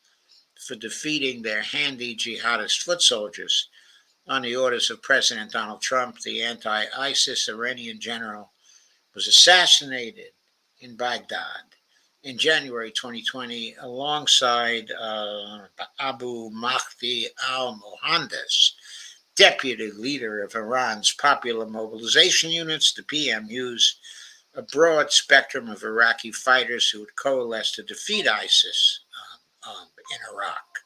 for defeating their handy jihadist foot soldiers on the orders of President Donald Trump. The anti-ISIS Iranian general was assassinated in Baghdad in January 2020 alongside Abu Mahdi al-Mohandes, deputy leader of Iran's Popular Mobilization Units, the PMUs, a broad spectrum of Iraqi fighters who had coalesced to defeat ISIS in Iraq.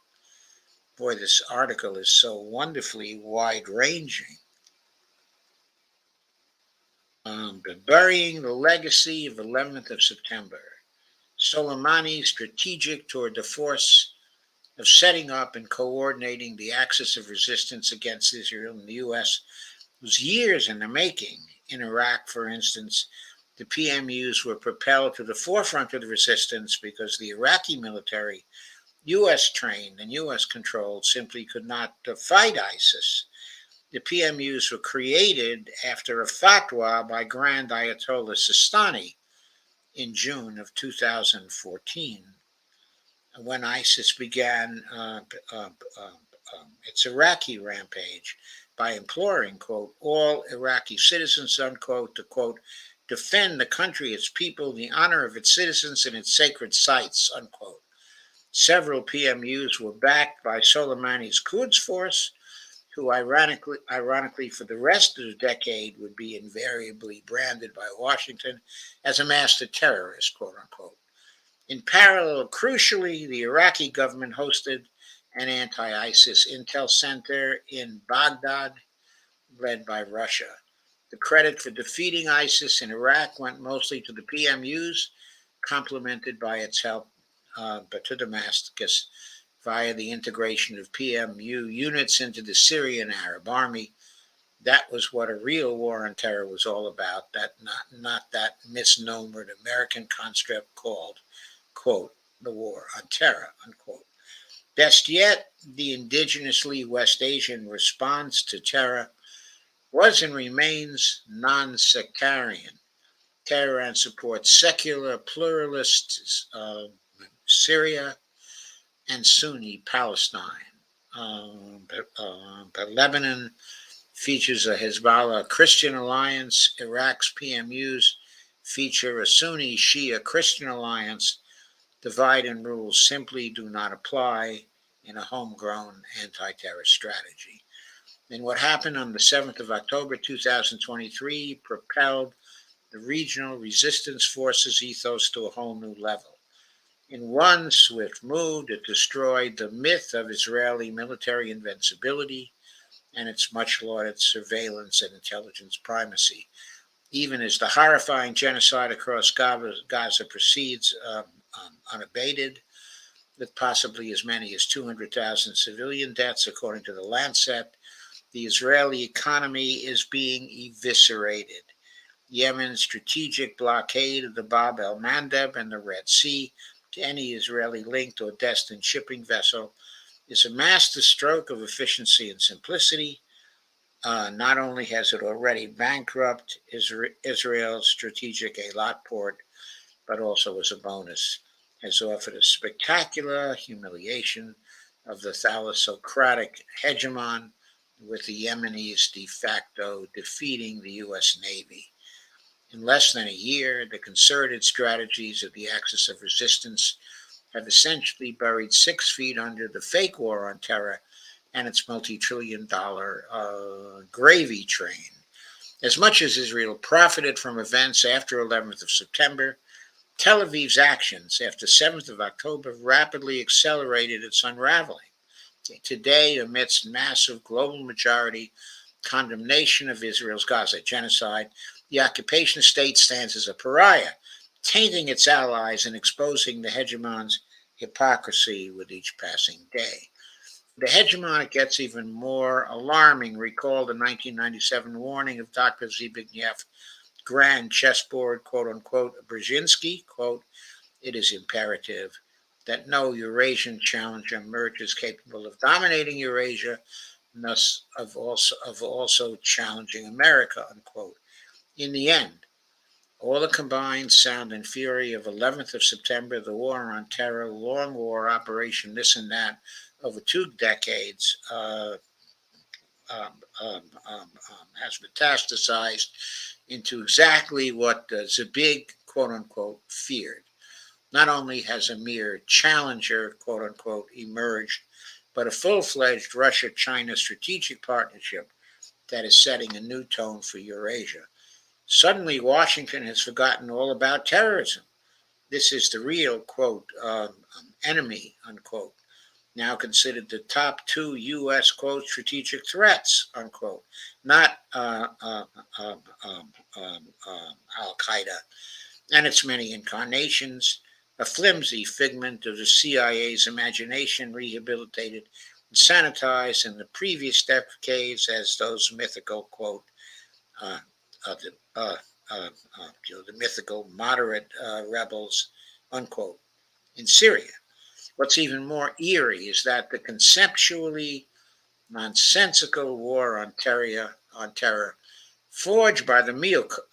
Boy, this article is so wonderfully wide-ranging. Burying the legacy of 11th of September. Soleimani's strategic toward the force of setting up and coordinating the axis of resistance against Israel and the U.S. was years in the making. In Iraq, for instance, the PMUs were propelled to the forefront of the resistance because the Iraqi military, U.S. trained and U.S. controlled, simply could not fight ISIS. The PMUs were created after a fatwa by Grand Ayatollah Sistani in June of 2014, when ISIS began its Iraqi rampage by imploring, quote, all Iraqi citizens, unquote, to, quote, defend the country, its people, the honor of its citizens, and its sacred sites, unquote. Several PMUs were backed by Soleimani's Quds Force, who ironically for the rest of the decade would be invariably branded by Washington as a master terrorist, quote unquote. In parallel, crucially, the Iraqi government hosted an anti-ISIS intel center in Baghdad, led by Russia. The credit for defeating ISIS in Iraq went mostly to the PMUs, complemented by its help to Damascus via the integration of PMU units into the Syrian Arab Army. That was what a real war on terror was all about, that not that misnomered American construct called, quote, the war on terror, unquote. Best yet, the indigenously West Asian response to terror was and remains non-sectarian. Tehran supports secular pluralists of Syria and Sunni Palestine. But Lebanon features a Hezbollah Christian alliance. Iraq's PMUs feature a Sunni Shia Christian alliance. Divide and rule simply do not apply in a homegrown anti-terror strategy. And what happened on the 7th of October 2023 propelled the regional resistance forces ethos to a whole new level. In one swift move, it destroyed the myth of Israeli military invincibility and its much lauded surveillance and intelligence primacy. Even as the horrifying genocide across Gaza proceeds unabated, with possibly as many as 200,000 civilian deaths, according to the Lancet, the Israeli economy is being eviscerated. Yemen's strategic blockade of the Bab el-Mandeb and the Red Sea to any Israeli-linked or destined shipping vessel is a masterstroke of efficiency and simplicity. Not only has it already bankrupted Israel's strategic Eilat port, but also as a bonus, has offered a spectacular humiliation of the thalassocratic hegemon, with the Yemenis de facto defeating the U.S. Navy. In less than a year, the concerted strategies of the axis of resistance have essentially buried 6 feet under the fake war on terror and its multi-trillion-dollar gravy train. As much as Israel profited from events after 11th of September, Tel Aviv's actions after 7th of October rapidly accelerated its unraveling. Today, amidst massive global majority condemnation of Israel's Gaza genocide, the occupation state stands as a pariah, tainting its allies and exposing the hegemon's hypocrisy with each passing day. The hegemon, it gets even more alarming. Recall the 1997 warning of Dr. Zbigniew Grand chessboard, quote unquote, Brzezinski, quote, it is imperative that no Eurasian challenger emerges capable of dominating Eurasia, and thus of also challenging America, unquote. In the end, all the combined sound and fury of 11th of September, the war on terror, long war, operation this and that, over 2 decades, has metastasized into exactly what Zabig, quote unquote, feared. Not only has a mere challenger, quote unquote, emerged, but a full-fledged Russia-China strategic partnership that is setting a new tone for Eurasia. Suddenly, Washington has forgotten all about terrorism. This is the real, quote, enemy, unquote. now considered the top two U.S., quote, strategic threats, unquote, not Al Qaeda and its many incarnations, a flimsy figment of the CIA's imagination, rehabilitated and sanitized in the previous decades as those mythical, quote, uh, the, the mythical moderate rebels, unquote, in Syria. What's even more eerie is that the conceptually nonsensical war on terror forged by the neocons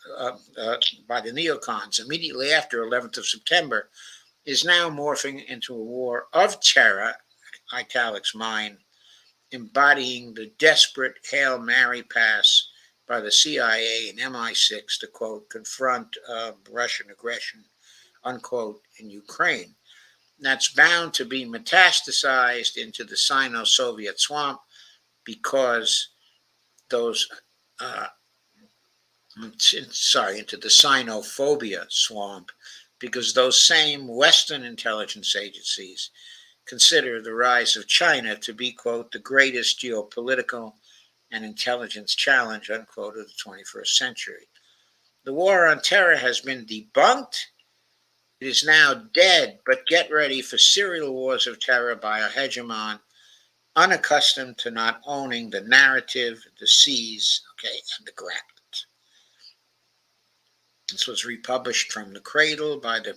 immediately after 11th of September is now morphing into a war of terror, italics mine, embodying the desperate Hail Mary pass by the CIA and MI6 to, quote, confront Russian aggression, unquote, in Ukraine. That's bound to be metastasized into the Sino-Soviet swamp because those, uh, into the Sinophobia swamp, because those same Western intelligence agencies consider the rise of China to be, quote, the greatest geopolitical and intelligence challenge, unquote, of the 21st century. The war on terror has been debunked. It is now dead, but get ready for serial wars of terror by a hegemon unaccustomed to not owning the narrative, the seas, okay, and the ground. This was republished from the cradle by the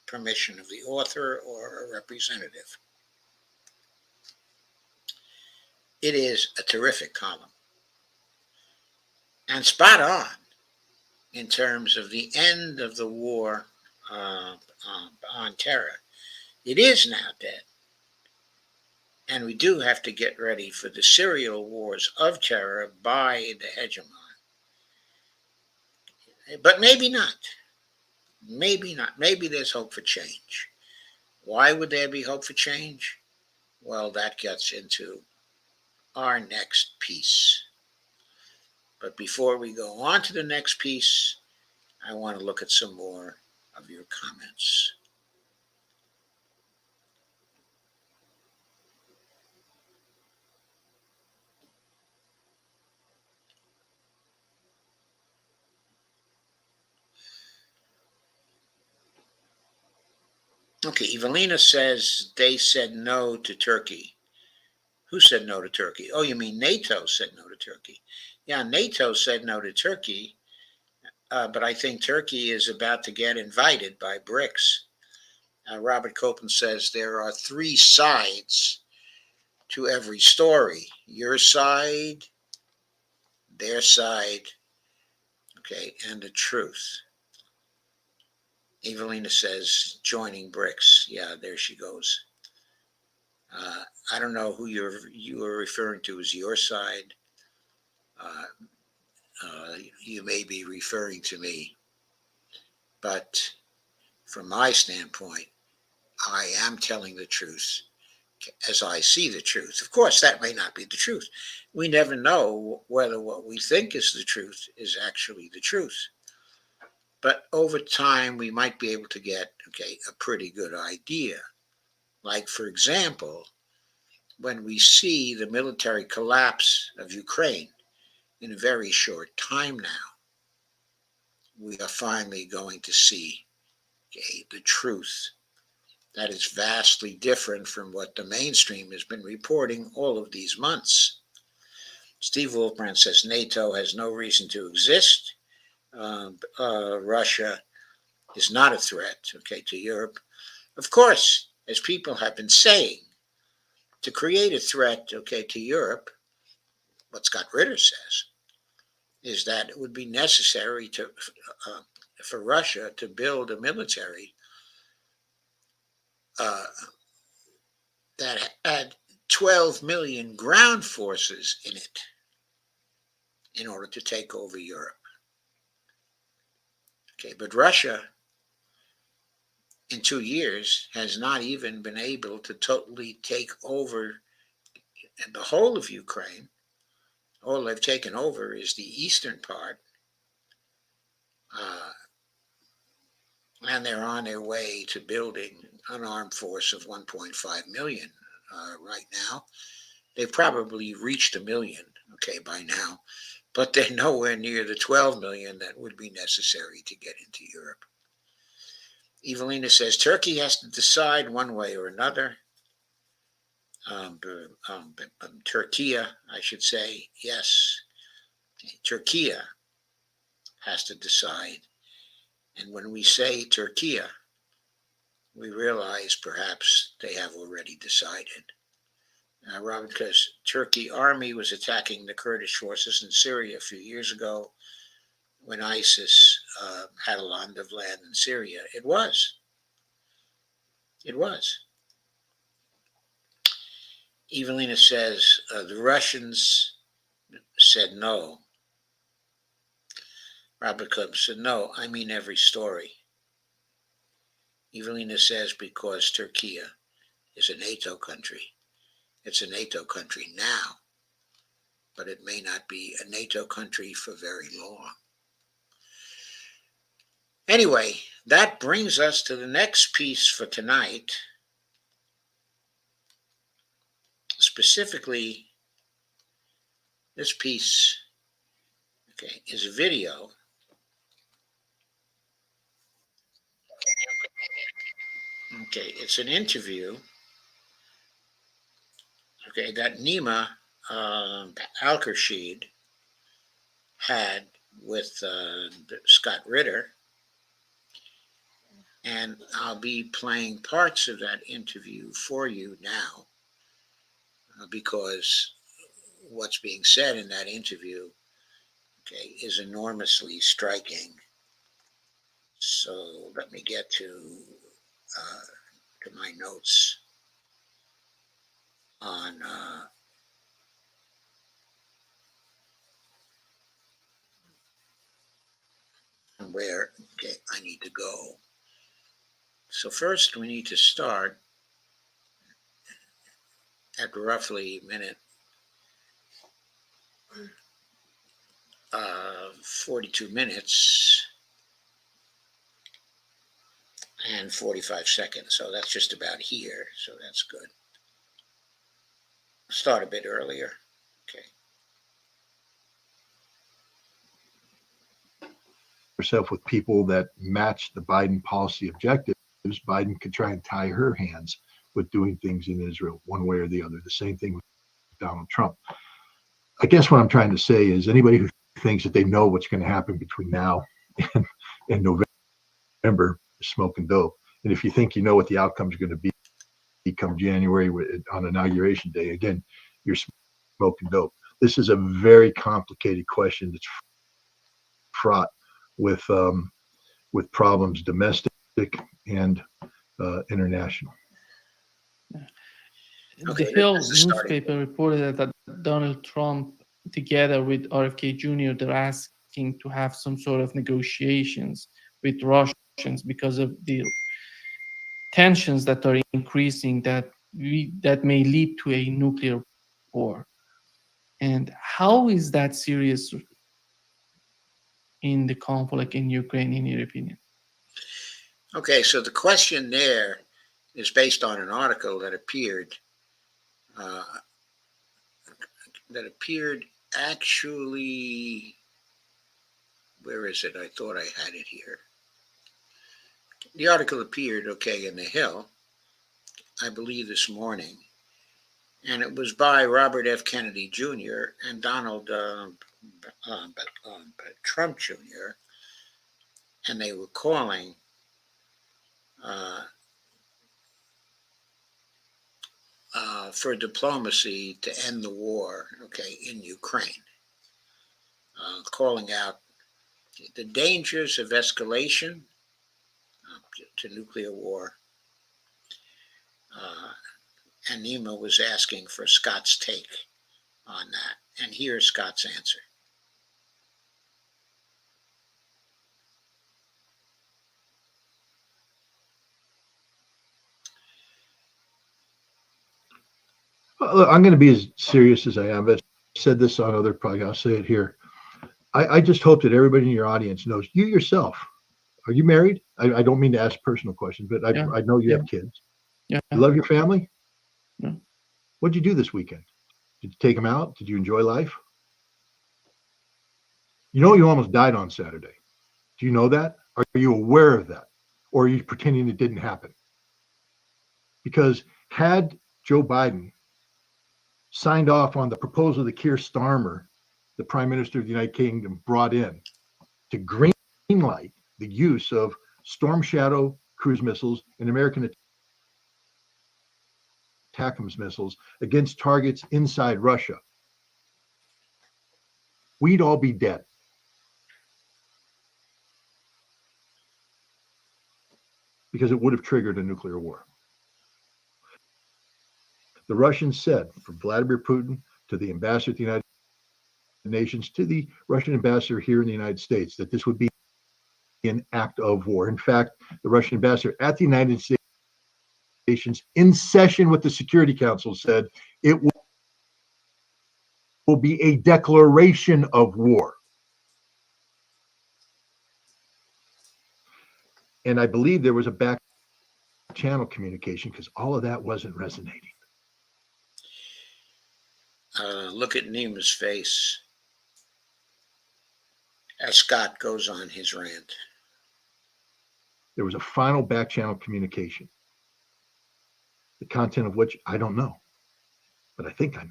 permission of the author or a representative. It is a terrific column and spot in terms of the end of the war on terror. It is now dead, and we do have to get ready for the serial wars of terror by the hegemon. But maybe not. Maybe not. Maybe there's hope for change. Why would there be hope for change? Well, that gets into our next piece. But before we go on to the next piece, I want to look at some more of your comments. Okay, Evelina says they said no to Turkey. Who said no to Turkey? Oh, you mean NATO said no to Turkey? Yeah, NATO said no to Turkey, but I think Turkey is about to get invited by BRICS. Robert Copeland says there are three sides to every story: your side, their side, okay, and the truth. Evelina says joining BRICS. Yeah, there she goes. I don't know who you are referring to as your side. Uh, you may be referring to me, but from my standpoint, I am telling the truth as I see the truth. Of course, that may not be the truth. We never know whether what we think is the truth is actually the truth. But over time, we might be able to get, okay, a pretty good idea. Like, for example, when we see the military collapse of Ukraine in a very short time now, we are finally going to see, okay, the truth that is vastly different from what the mainstream has been reporting all of these months. Steve Wolfbrand says NATO has no reason to exist. Russia is not a threat, okay, to Europe. Of course, as people have been saying, to create a threat, okay, to Europe, what Scott Ritter says is that it would be necessary for Russia to build a military uh, that had 12 million ground forces in it in order to take over Europe. Okay, but Russia in 2 years has not even been able to totally take over the whole of Ukraine. All they've taken over is the eastern part, uh, and they're on their way to building an armed force of 1.5 million right now. They've probably reached a million, okay, by now, but they're nowhere near the 12 million that would be necessary to get into Europe. Evelina says Turkey has to decide one way or another. Turkey, I should say, yes. Turkey has to decide. And when we say Turkey, we realize perhaps they have already decided. Robin, because Turkey army was attacking the Kurdish forces in Syria a few years ago when ISIS had a lot of land in Syria. It was. It was. Evelina says the Russians said no. Robert Club said no. I mean every story. Evelina says because Turkey is a NATO country. It's a NATO country now, but it may not be a NATO country for very long. Anyway, that brings us to the next piece for tonight. Specifically, this piece, okay, is a video. Okay, it's an interview, okay, that Nima Al-Khurshid had with Scott Ritter, and I'll be playing parts of that interview for you now because what's being said in that interview, okay, is enormously striking. So let me get to my notes on where okay, I need to go. So first we need to start at roughly minute 42 minutes and 45 seconds. So that's just about here. So that's good. Start a bit earlier. Okay. Herself with people that match the Biden policy objectives, Biden could try and tie her hands with doing things in Israel one way or the other. The same thing with Donald Trump. I guess what I'm trying to say is anybody who thinks that they know what's going to happen between now and November is smoking dope. And if you think you know what the outcome is going to be come January on Inauguration Day, again, you're smoking dope. This is a very complicated question that's fraught with problems domestic and international. Okay, the Hill newspaper reported that Donald Trump, together with RFK Jr., they're asking to have some sort of negotiations with Russians because of the tensions that are increasing that may lead to a nuclear war. And how is that serious in the conflict in Ukraine, in your opinion? Okay, so the question there is based on an article that appeared actually, where is it? I thought I had it here. The article appeared, okay, in the Hill, I believe this morning, and it was by Robert F. Kennedy Jr. and Donald Trump Jr., and they were calling for diplomacy to end the war, okay, in Ukraine, calling out the dangers of escalation to nuclear war. And Nima was asking for Scott's take on that. And here's Scott's answer. Well, look, I'm going to be as serious as I am. I've said this on other podcasts. I'll say it here. I just hope that everybody in your audience knows you yourself Are you married? I don't mean to ask personal questions, but Yeah. I know you Yeah. have kids. Yeah. You love your family? Yeah. What'd you do this weekend? Did you take them out? Did you enjoy life? You know, you almost died on Saturday. Do you know that? Are you aware of that? Or are you pretending it didn't happen? Because had Joe Biden signed off on the proposal that Keir Starmer, the Prime Minister of the United Kingdom, brought in to greenlight the use of Storm Shadow cruise missiles and American ATACMS missiles against targets inside Russia, we'd all be dead. Because it would have triggered a nuclear war. The Russians said, from Vladimir Putin to the ambassador to the United Nations to the Russian ambassador here in the United States, that this would be an act of war. In fact, the Russian ambassador at the United Nations, in session with the Security Council, said it will be a declaration of war. And I believe there was a back channel communication because all of that wasn't resonating. Look at Nima's face as Scott goes on his rant. There was a final back channel communication, the content of which I don't know, but I think I know.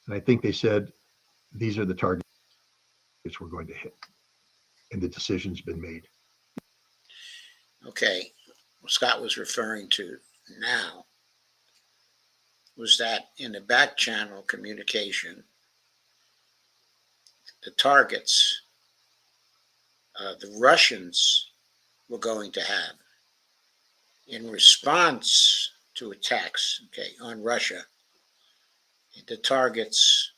And I think they said, these are the targets we're going to hit. And the decision's been made. Okay, what Scott was referring to now was that in the back channel communication, the targets the Russians were going to have in response to attacks, on Russia, the targets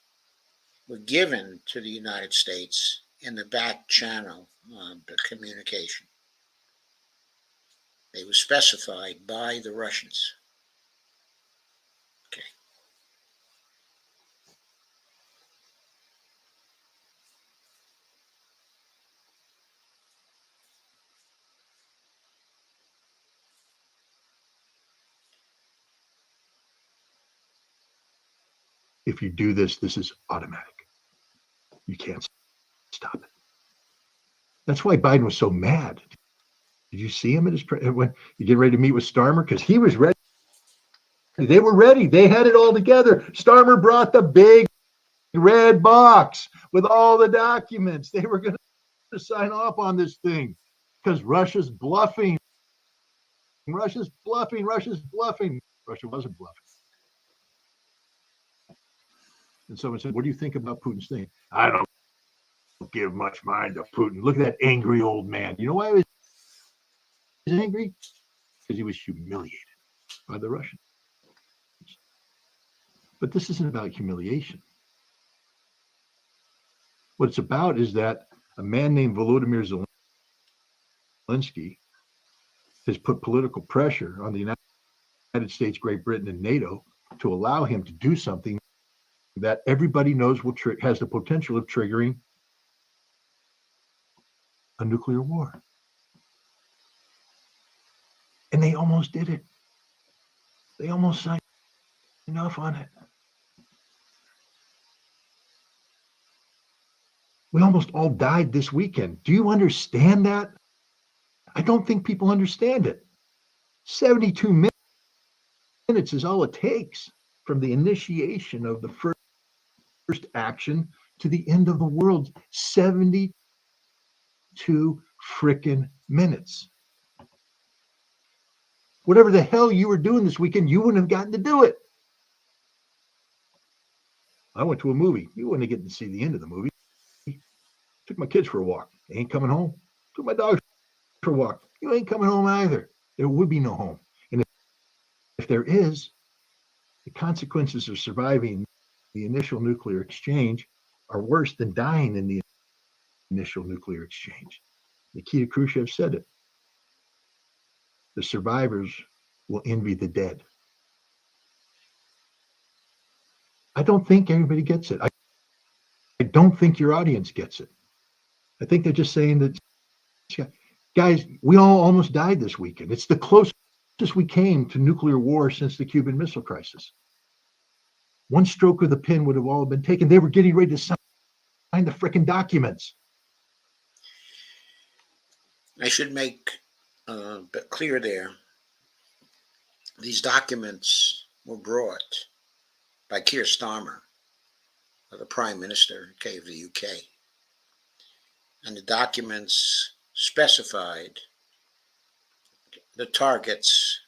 were given to the United States in the back channel the communication. They were specified by the Russians. Okay. If you do this, this is automatic. You can't stop it. That's why Biden was so mad. Did you see him at his when you get ready to meet with Starmer? Because he was ready. They were ready. They had it all together. Starmer brought the big red box with all the documents. They were going to sign off on this thing because Russia's bluffing. Russia's bluffing. Russia's bluffing. Russia wasn't bluffing. And someone said, what do you think about Putin's thing? I don't give much mind to Putin. Look at that angry old man. You know why he was angry? Because he was humiliated by the Russians. But this isn't about humiliation. What it's about is that a man named Volodymyr Zelensky has put political pressure on the United States, Great Britain, and NATO to allow him to do something that everybody knows will has the potential of triggering a nuclear war. And they almost did it. They almost signed off on it. We almost all died this weekend. Do you understand that? I don't think people understand it. 72 minutes is all it takes from the initiation of the first action to the end of the world. 72 frickin' minutes. Whatever the hell you were doing this weekend, you wouldn't have gotten to do it. I went to a movie. You wouldn't have gotten to see the end of the movie. Took my kids for a walk. They ain't coming home. Took my dogs for a walk. You ain't coming home either. There would be no home. And if there is, the consequences of surviving the initial nuclear exchange are worse than dying in the initial nuclear exchange. Nikita Khrushchev said it. The survivors will envy the dead. I don't think everybody gets it. I don't think your audience gets it. I think they're just saying that Guys, we all almost died this weekend. It's the closest we came to nuclear war since the Cuban Missile Crisis. One stroke of the pen would have all been taken. They were getting ready to sign the frickin' documents. I should make clear there, these documents were brought by Keir Starmer, the Prime Minister of the UK. And the documents specified the targets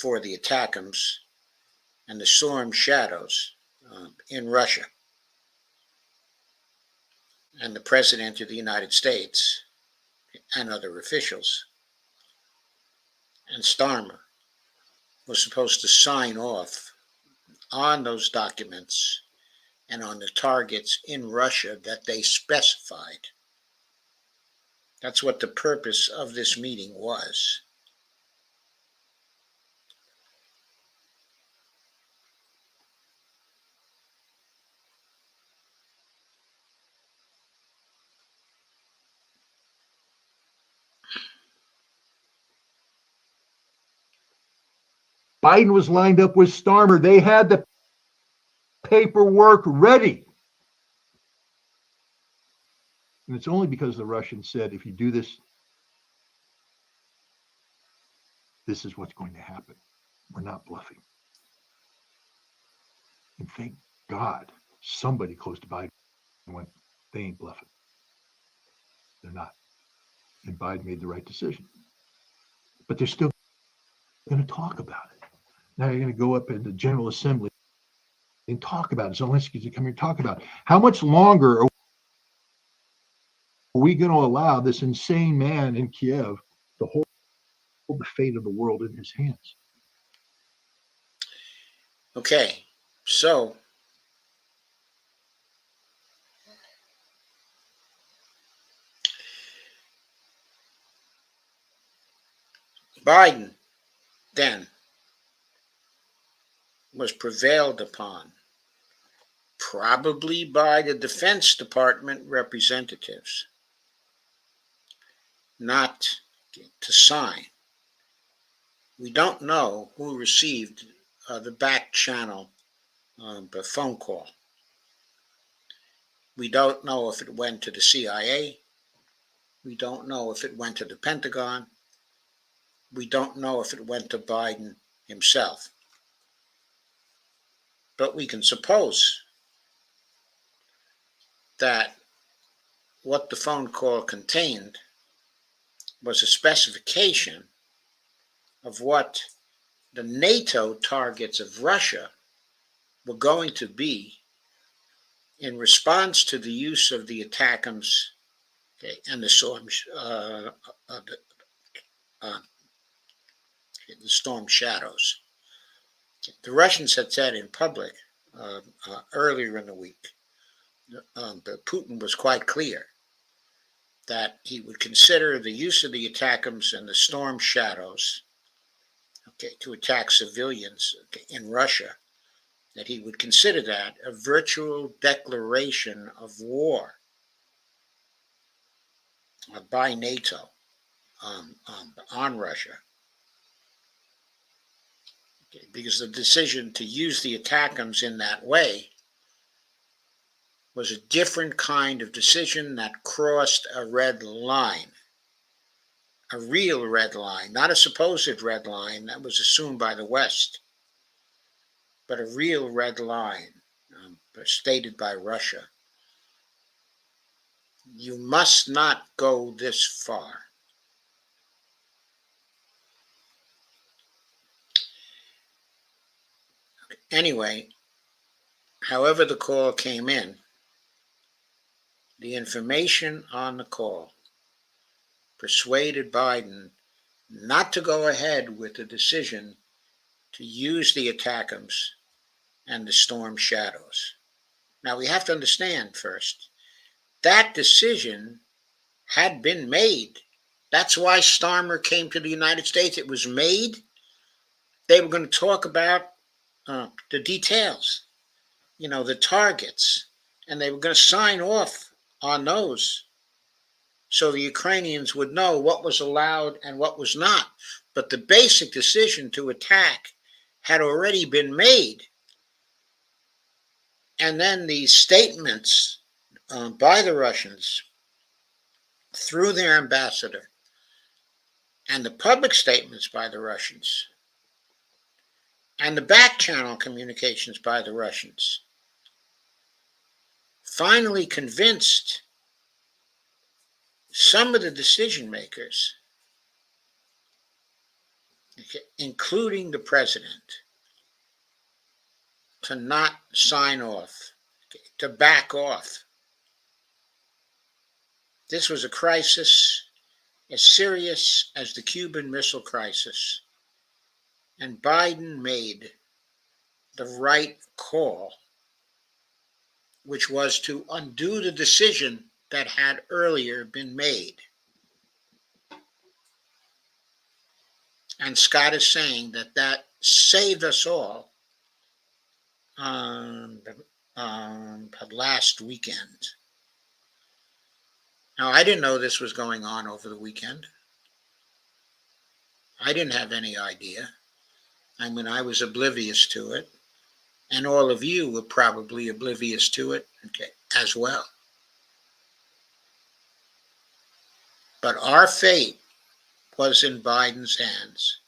for the ATACMS and the storm shadows in Russia. And the President of the United States and other officials and Starmer was supposed to sign off on those documents and on the targets in Russia that they specified. That's what the purpose of this meeting was. Biden was lined up with Starmer. They had the paperwork ready. And it's only because the Russians said, if you do this, this is what's going to happen. We're not bluffing. And thank God somebody close to Biden went, they ain't bluffing. They're not. And Biden made the right decision. But they're still going to talk about it. Now you're going to go up in the General Assembly and talk about it. Zelensky's to come here and talk about it. How much longer are we going to allow this insane man in Kiev to hold the fate of the world in his hands? Okay, so Biden then was prevailed upon, probably by the Defense Department representatives, not to sign. We don't know who received the back channel phone call. We don't know if it went to the CIA. We don't know if it went to the Pentagon. We don't know if it went to Biden himself. But we can suppose that what the phone call contained was a specification of what the NATO targets of Russia were going to be in response to the use of the ATACMS and the storm shadows. The Russians had said in public earlier in the week that Putin was quite clear that he would consider the use of the ATACMS and the storm shadows to attack civilians in Russia, that he would consider that a virtual declaration of war by NATO on Russia. Because the decision to use the ATACMS in that way was a different kind of decision that crossed a red line, a real red line, not a supposed red line that was assumed by the West, but a real red line stated by Russia. You must not go this far. Anyway, however the call came in, the information on the call persuaded Biden not to go ahead with the decision to use the ATACMS and the storm shadows. Now we have to understand first, that decision had been made. That's why Starmer came to the United States. It was made. They were going to talk about the details, the targets, and they were going to sign off on those so the Ukrainians would know what was allowed and what was not. But the basic decision to attack had already been made. And then these statements by the Russians through their ambassador and the public statements by the Russians and the back channel communications by the Russians finally convinced some of the decision makers, including the president, to not sign off, to back off. This was a crisis as serious as the Cuban Missile Crisis, and Biden made the right call, which was to undo the decision that had earlier been made. And Scott is saying that that saved us all last weekend. Now, I didn't know this was going on over the weekend. I didn't have any idea. I mean, I was oblivious to it. And all of you were probably oblivious to it, okay, as well. But our fate was in Biden's hands.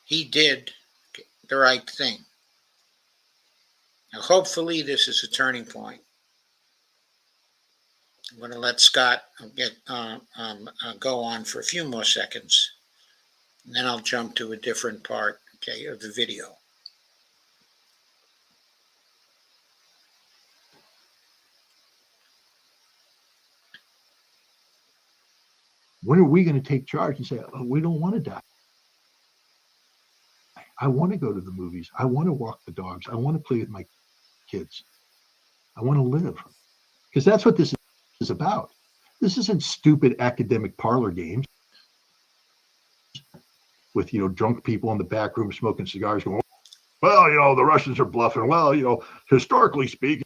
He did the right thing. Now, hopefully, this is a turning point. I'm going to let Scott go on for a few more seconds, and then I'll jump to a different part, okay, of the video. When are we going to take charge and say, oh, we don't want to die? I want to go to the movies. I want to walk the dogs. I want to play with my kids. I want to live. Because that's what this is about. This isn't stupid academic parlor games with, drunk people in the back room smoking cigars going, well, the Russians are bluffing. Well, historically speaking,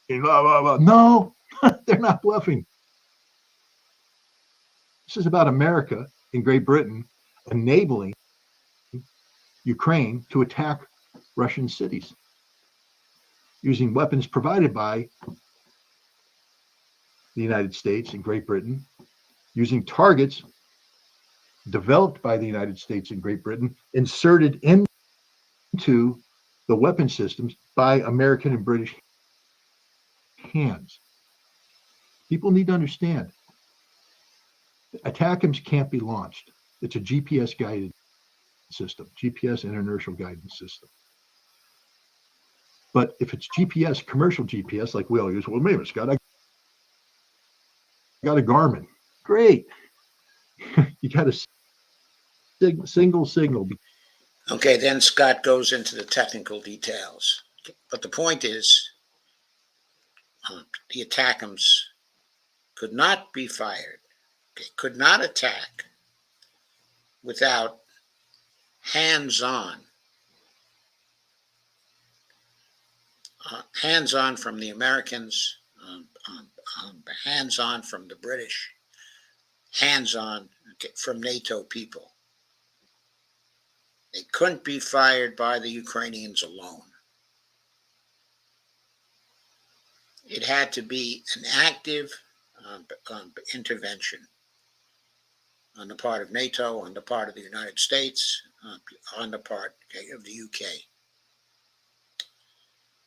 blah, blah, blah. No, they're not bluffing. This is about America and Great Britain enabling Ukraine to attack Russian cities using weapons provided by the United States and Great Britain, using targets developed by the United States and Great Britain, inserted into the weapon systems by American and British hands. People need to understand, ATACMS can't be launched. It's a GPS guided system, GPS and inertial guidance system. But if it's GPS, commercial GPS, like we all use, well, maybe Scott, I got a Garmin. Great. You got a single signal. Okay, then Scott goes into the technical details. But the point is, the ATACMS could not be fired, could not attack without hands-on from the Americans, hands-on from the British, hands-on from NATO people. They couldn't be fired by the Ukrainians alone. It had to be an active intervention on the part of NATO, on the part of the United States, on the part of the UK.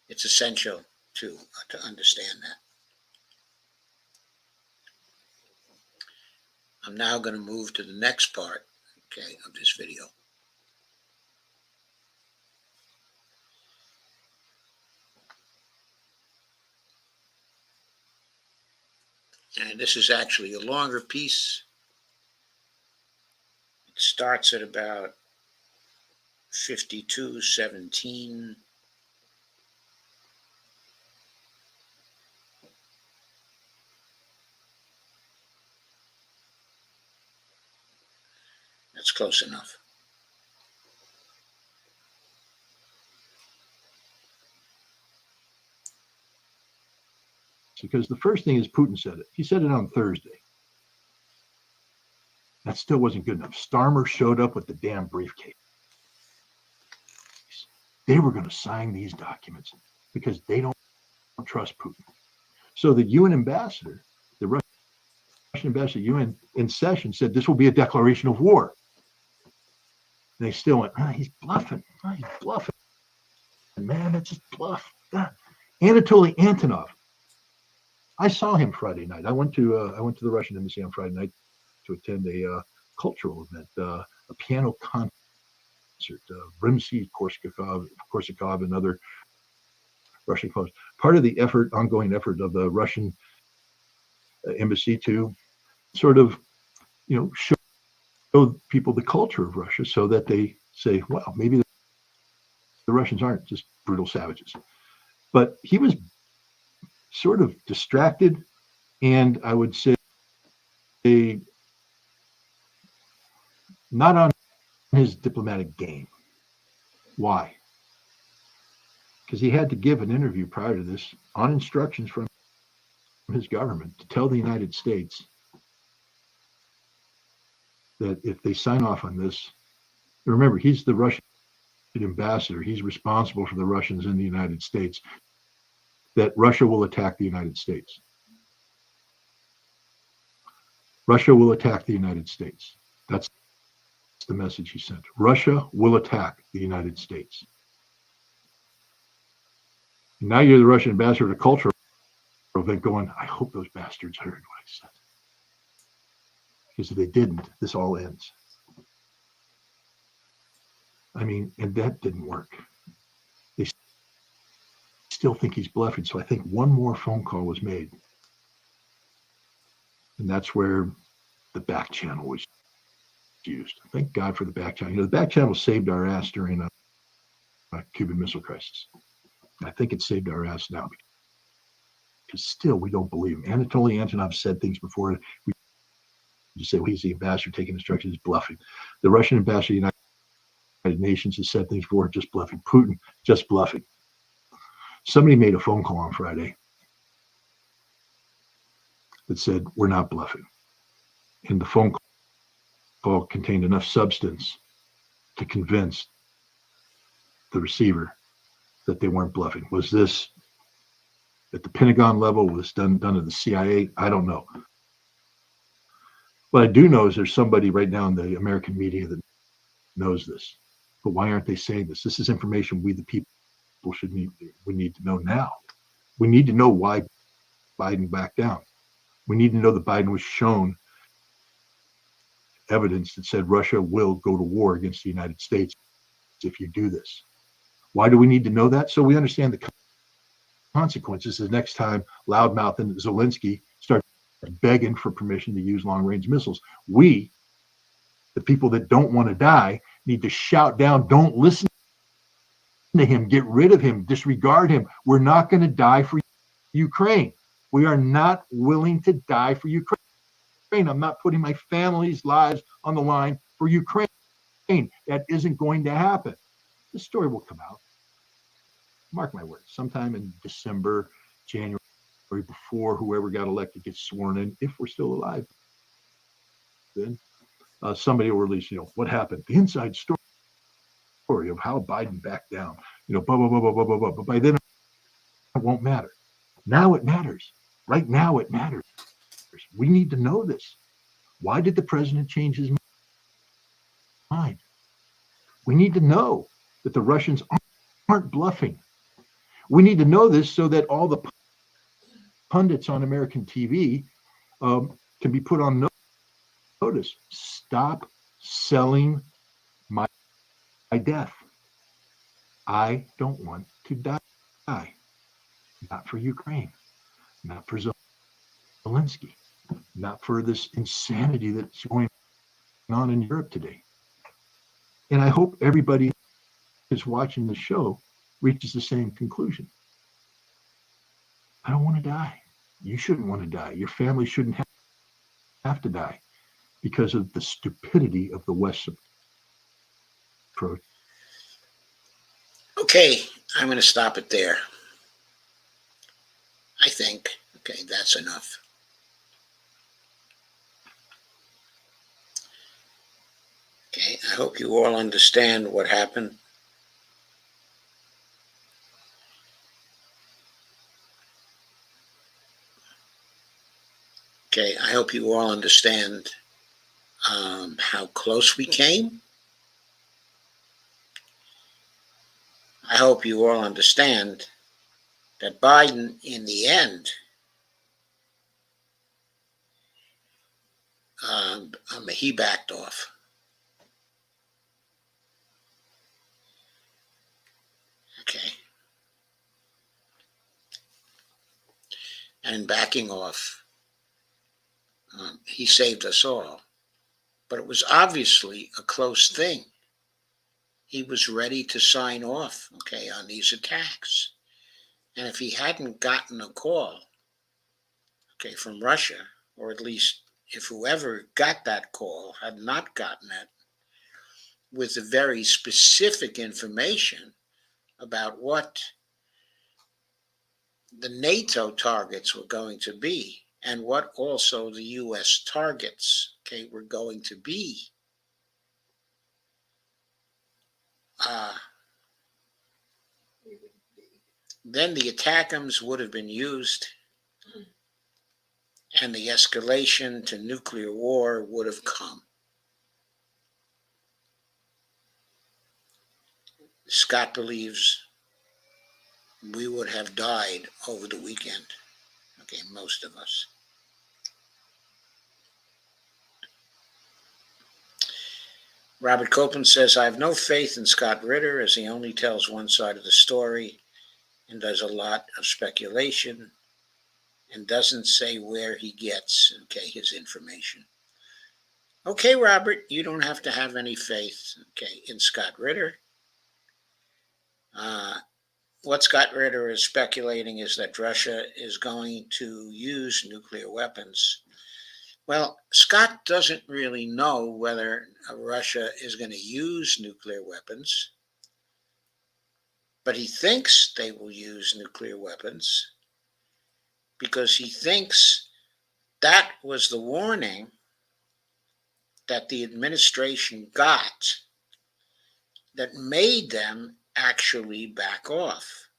It's essential to understand that. I'm now going to move to the next part, of this video. And this is actually a longer piece. It starts at about 52:17. That's close enough. because the first thing is Putin said it. He said it on Thursday. That still wasn't good enough. Starmer showed up with the damn briefcase. They were going to sign these documents because they don't trust Putin. So the UN ambassador, the Russian ambassador, UN in session said this will be a declaration of war. And they still went, he's bluffing. He's bluffing. Man, that's just bluff. Anatoly Antonov. I saw him Friday night. I went to the Russian embassy on Friday night to attend a cultural event, a piano concert. Rimsky-Korsakov, and other Russian composers. Part of the ongoing effort of the Russian embassy to sort of, show people the culture of Russia, so that they say, well, maybe the Russians aren't just brutal savages. But he was sort of distracted, and I would say not on his diplomatic game. Why? Because he had to give an interview prior to this on instructions from his government to tell the United States that if they sign off on this, remember, he's the Russian ambassador. He's responsible for the Russians in the United States, that Russia will attack the United States. Russia will attack the United States. That's the message he sent. Russia will attack the United States. And now you're the Russian ambassador at a cultural event going, I hope those bastards heard what I said. Because if they didn't, this all ends. I mean, and that didn't work. They still think he's bluffing. So I think one more phone call was made. And that's where the back channel was used. Thank God for the back channel. The back channel saved our ass during a Cuban Missile Crisis. I think it saved our ass now, because still we don't believe him. Anatoly Antonov said things before. We just say, well, he's the ambassador taking instructions, bluffing. The Russian ambassador to the United Nations has said things before, just bluffing. Putin, just bluffing. Somebody made a phone call on Friday that said, we're not bluffing. And the phone call contained enough substance to convince the receiver that they weren't bluffing. Was this at the Pentagon level? Was done at the CIA? I don't know. What I do know is there's somebody right now in the American media that knows this. But why aren't they saying this? This is information we, the people, we need to know now. We need to know why Biden backed down. We need to know that Biden was shown evidence that said Russia will go to war against the United States if you do this. Why do we need to know that? So we understand the consequences the next time loudmouth and Zelensky start begging for permission to use long-range missiles. We, the people that don't want to die, need to shout down, don't listen to him, get rid of him, disregard him. We're not going to die for Ukraine. We are not willing to die for Ukraine. I'm not putting my family's lives on the line for Ukraine. That isn't going to happen. The story will come out. Mark my words, sometime in December, January, before whoever got elected gets sworn in, if we're still alive, then somebody will release, what happened, the inside story of how Biden backed down, blah, blah, blah, blah, blah, blah, blah. But by then, it won't matter. Now it matters. Right now it matters. We need to know this. Why did the president change his mind? We need to know that the Russians aren't bluffing. We need to know this so that all the pundits on American TV can be put on notice. Stop selling my death. I don't want to die. Not for Ukraine. Not for Zelensky. Not for this insanity that's going on in Europe today. And I hope everybody who's watching the show reaches the same conclusion. I don't want to die. You shouldn't want to die. Your family shouldn't have to die because of the stupidity of the West's approach. Okay, I'm going to stop it there. I think Okay, that's enough. Okay, I hope you all understand what happened. Okay, I hope you all understand how close we came. I hope you all understand that Biden, in the end, he backed off. Okay. And backing off, he saved us all. But it was obviously a close thing. He was ready to sign off, okay, on these attacks. And if he hadn't gotten a call, okay, from Russia, or at least if whoever got that call had not gotten it, with the very specific information about what the NATO targets were going to be and what also the US targets, okay, were going to be, then the ATACMS would have been used and the escalation to nuclear war would have come. Scott believes we would have died over the weekend. Okay, most of us. Robert Copeland says, I have no faith in Scott Ritter as he only tells one side of the story and does a lot of speculation and doesn't say where he gets, okay, his information. Okay, Robert, you don't have to have any faith, okay, in Scott Ritter. What Scott Ritter is speculating is that Russia is going to use nuclear weapons. Well, Scott doesn't really know whether Russia is going to use nuclear weapons, but he thinks they will use nuclear weapons because he thinks that was the warning that the administration got that made them actually back off.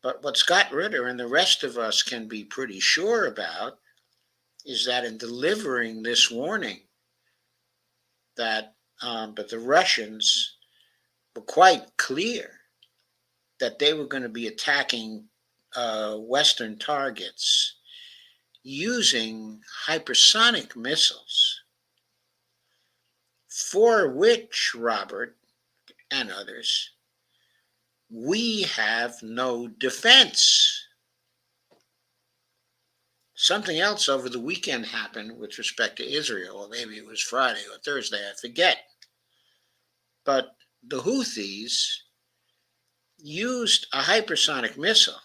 But what Scott Ritter and the rest of us can be pretty sure about is that in delivering this warning, that but the Russians were quite clear that they were going to be attacking Western targets using hypersonic missiles, for which, Robert and others, we have no defense. Something else over the weekend happened with respect to Israel, or maybe it was Friday or Thursday, I forget. But the Houthis used a hypersonic missile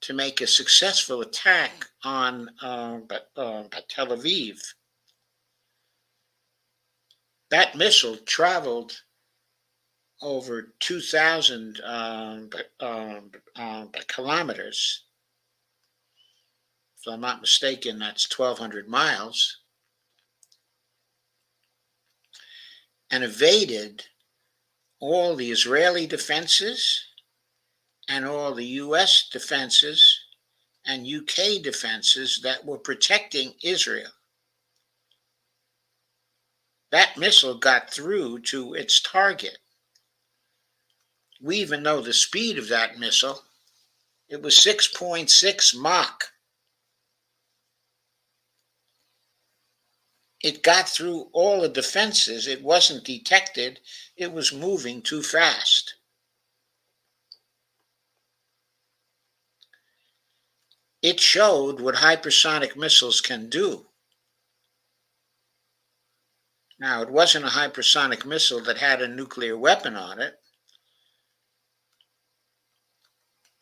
to make a successful attack on Tel Aviv. That missile traveled over 2,000 kilometers. If I'm not mistaken, that's 1,200 miles, and evaded all the Israeli defenses and all the US defenses and UK defenses that were protecting Israel. That missile got through to its target. We even know the speed of that missile. It was 6.6 Mach. It got through all the defenses. It wasn't detected. It was moving too fast. It showed what hypersonic missiles can do. Now, it wasn't a hypersonic missile that had a nuclear weapon on it,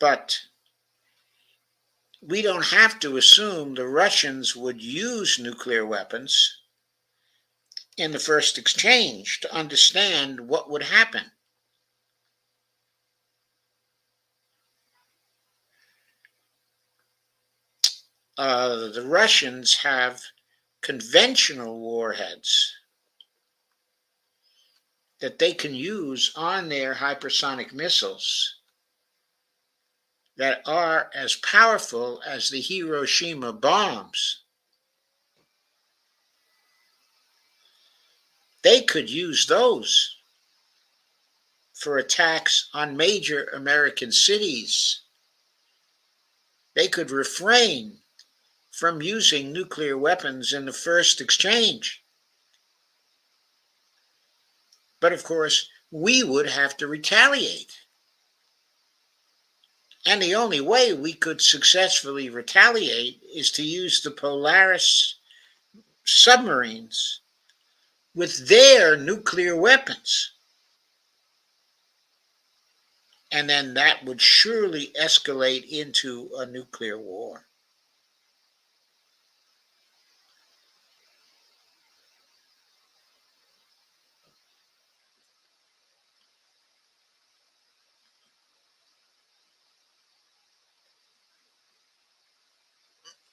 but we don't have to assume the Russians would use nuclear weapons in the first exchange to understand what would happen. the Russians have conventional warheads that they can use on their hypersonic missiles that are as powerful as the Hiroshima bombs. They could use those for attacks on major American cities. They could refrain from using nuclear weapons in the first exchange. But of course, we would have to retaliate. And the only way we could successfully retaliate is to use the Polaris submarines with their nuclear weapons. And then that would surely escalate into a nuclear war.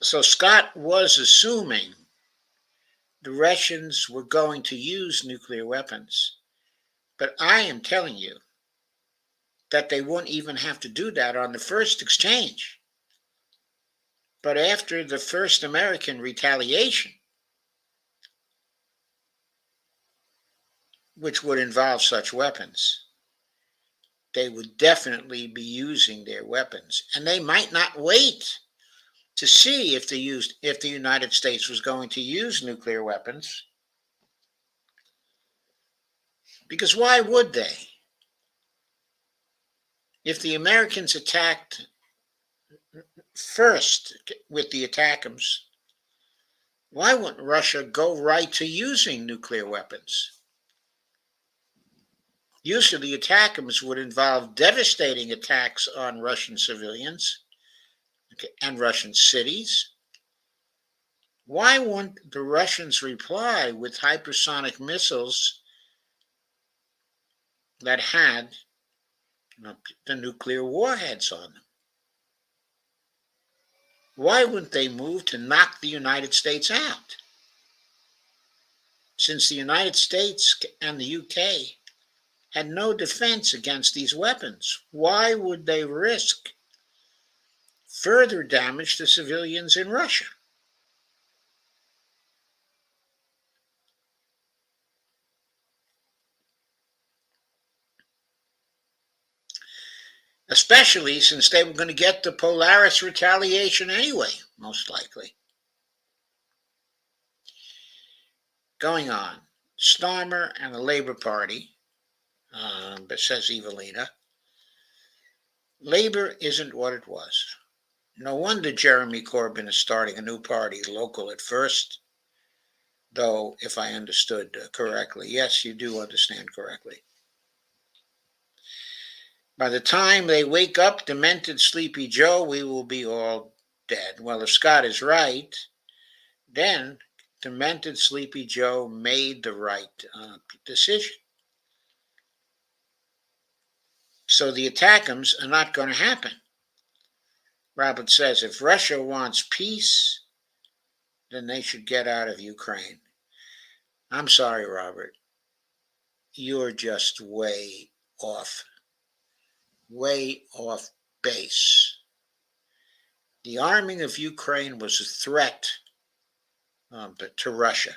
So Scott was assuming the Russians were going to use nuclear weapons. But I am telling you that they wouldn't even have to do that on the first exchange. But after the first American retaliation, which would involve such weapons, they would definitely be using their weapons. And they might not wait to see if the United States was going to use nuclear weapons. Because why would they? If the Americans attacked first with the ATACMS, why wouldn't Russia go right to using nuclear weapons? Use of the ATACMS would involve devastating attacks on Russian civilians and Russian cities. Why wouldn't the Russians reply with hypersonic missiles that had the nuclear warheads on them? Why wouldn't they move to knock the United States out? Since the United States and the UK had no defense against these weapons, why would they risk further damage to civilians in Russia? Especially since they were going to get the Polaris retaliation anyway, most likely. Going on, Starmer and the Labor Party, but says Evelina, Labor isn't what it was. No wonder Jeremy Corbyn is starting a new party, local at first, though if I understood correctly. Yes, you do understand correctly. By the time they wake up, demented Sleepy Joe, we will be all dead. Well, if Scott is right, then demented Sleepy Joe made the right decision. So the ATACMS are not going to happen. Robert says if Russia wants peace, then they should get out of Ukraine. I'm sorry, Robert. You're just way off base. The arming of Ukraine was a threat to Russia,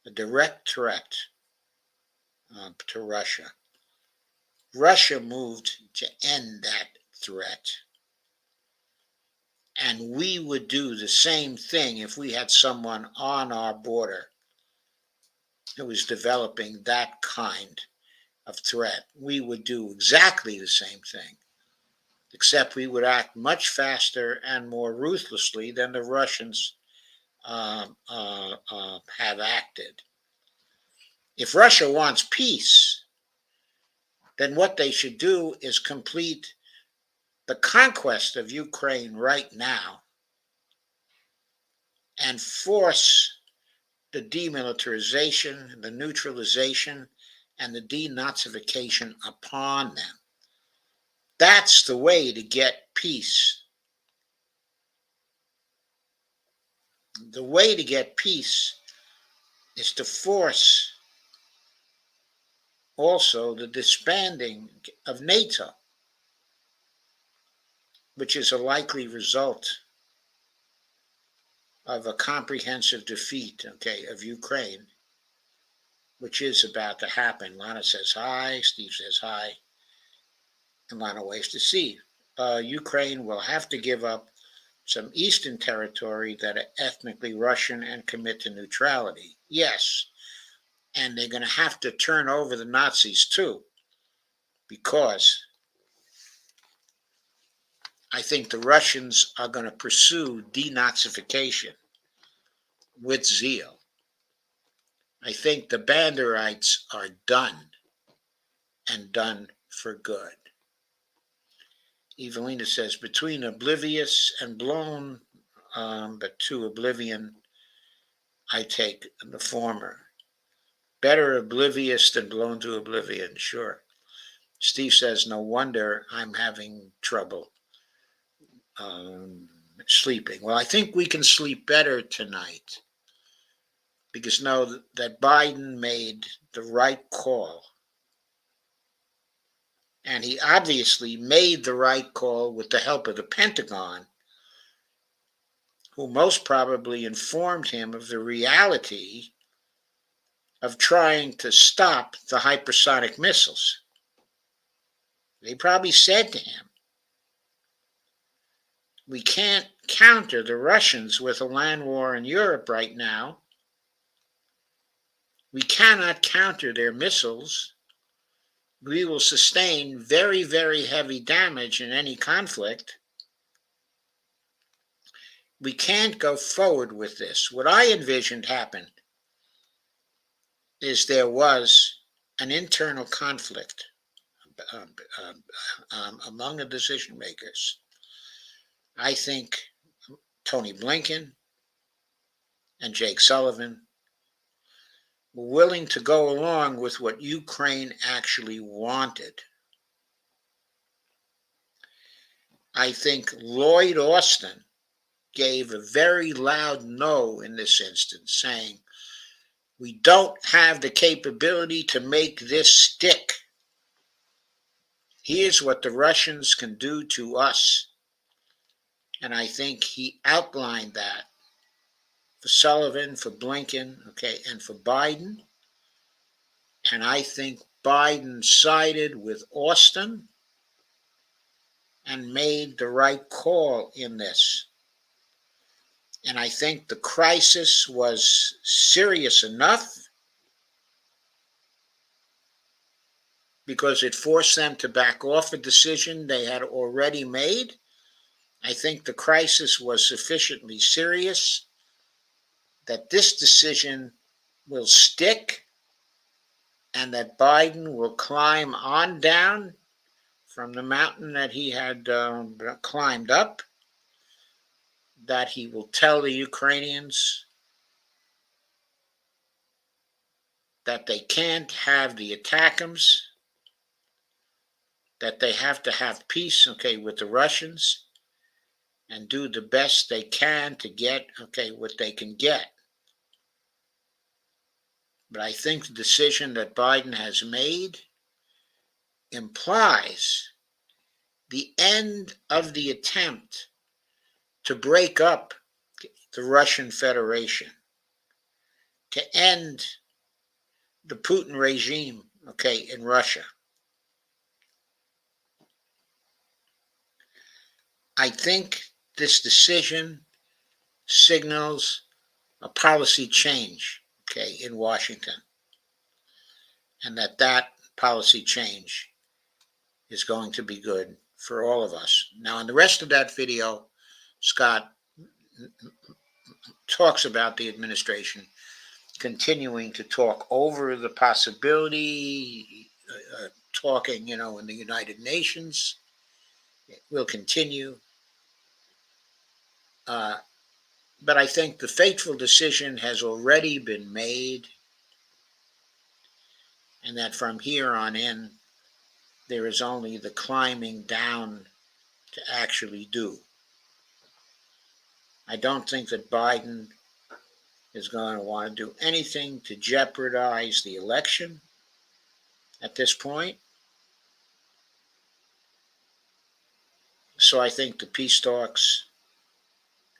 a direct threat to Russia. Russia moved to end that threat. And we would do the same thing if we had someone on our border who was developing that kind of threat. We would do exactly the same thing, except we would act much faster and more ruthlessly than the Russians have acted. If Russia wants peace, then what they should do is complete the conquest of Ukraine right now and force the demilitarization, the neutralization, and the denazification upon them. That's the way to get peace. The way to get peace is to force also the disbanding of NATO, which is a likely result of a comprehensive defeat, of Ukraine, which is about to happen. Lana says hi, Steve says hi, and Lana waits to see. Ukraine will have to give up some eastern territory that are ethnically Russian and commit to neutrality. Yes, and they're going to have to turn over the Nazis too, because I think the Russians are going to pursue denazification with zeal. I think the Banderites are done, and done for good. Evelina says, between oblivious and blown, but to oblivion, I take the former. Better oblivious than blown to oblivion, sure. Steve says, no wonder I'm having trouble sleeping. Well, I think we can sleep better tonight because know that Biden made the right call. And he obviously made the right call with the help of the Pentagon, who most probably informed him of the reality of trying to stop the hypersonic missiles. They probably said to him, we can't counter the Russians with a land war in Europe right now. We cannot counter their missiles. We will sustain very, very heavy damage in any conflict. We can't go forward with this. What I envisioned happened is there was an internal conflict among the decision makers. I think Tony Blinken and Jake Sullivan were willing to go along with what Ukraine actually wanted. I think Lloyd Austin gave a very loud no in this instance, saying, we don't have the capability to make this stick. Here's what the Russians can do to us. And I think he outlined that for Sullivan, for Blinken, and for Biden. And I think Biden sided with Austin and made the right call in this. And I think the crisis was serious enough because it forced them to back off a decision they had already made. I think the crisis was sufficiently serious that this decision will stick and that Biden will climb on down from the mountain that he had climbed up, that he will tell the Ukrainians that they can't have the ATACMS, that they have to have peace, with the Russians, and do the best they can to get, what they can get. But I think the decision that Biden has made implies the end of the attempt to break up the Russian Federation, to end the Putin regime, in Russia. I think this decision signals a policy change, in Washington, and that policy change is going to be good for all of us. Now, in the rest of that video, Scott talks about the administration continuing to talk over the possibility, talking, in the United Nations. It will continue. But I think the fateful decision has already been made, and that from here on in, there is only the climbing down to actually do. I don't think that Biden is going to want to do anything to jeopardize the election at this point. So I think the peace talks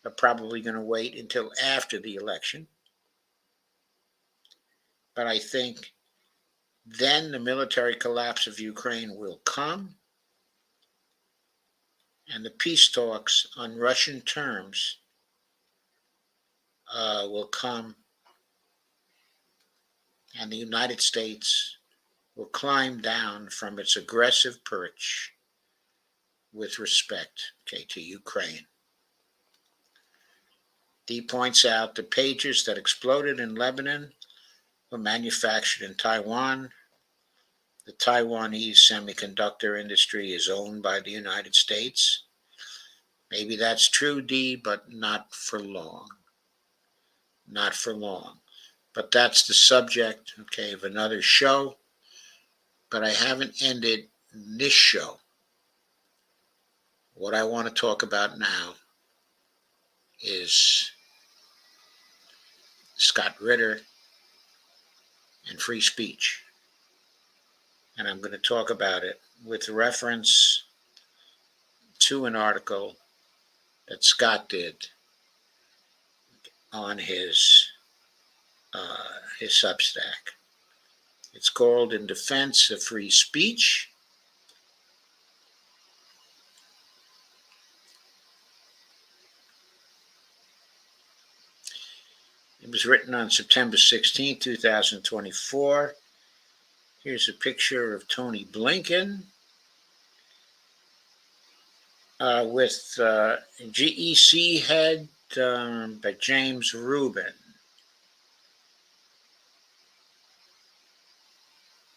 are probably going to wait until after the election. But I think then the military collapse of Ukraine will come, and the peace talks on Russian terms will come, and the United States will climb down from its aggressive perch with respect, to Ukraine. Dee points out the pagers that exploded in Lebanon were manufactured in Taiwan. The Taiwanese semiconductor industry is owned by the United States. Maybe that's true, Dee, but not for long. Not for long. But that's the subject, of another show. But I haven't ended this show. What I want to talk about now is Scott Ritter and free speech. And I'm going to talk about it with reference to an article that Scott did on his Substack. It's called In Defense of Free Speech. It was written on September 16, 2024. Here's a picture of Tony Blinken with GEC head by James Rubin.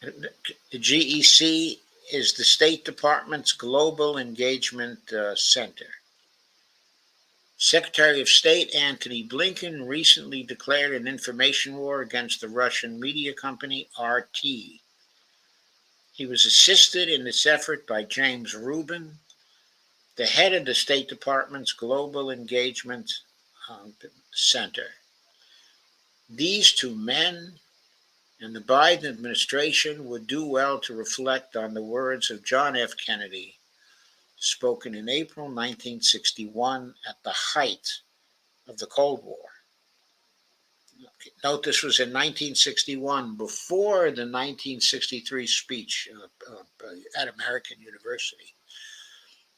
The GEC is the State Department's Global Engagement Center. Secretary of State Antony Blinken recently declared an information war against the Russian media company RT. He was assisted in this effort by James Rubin, the head of the State Department's Global Engagement Center. These two men and the Biden administration would do well to reflect on the words of John F. Kennedy, spoken in April 1961 at the height of the Cold War. Note this was in 1961, before the 1963 speech at American University.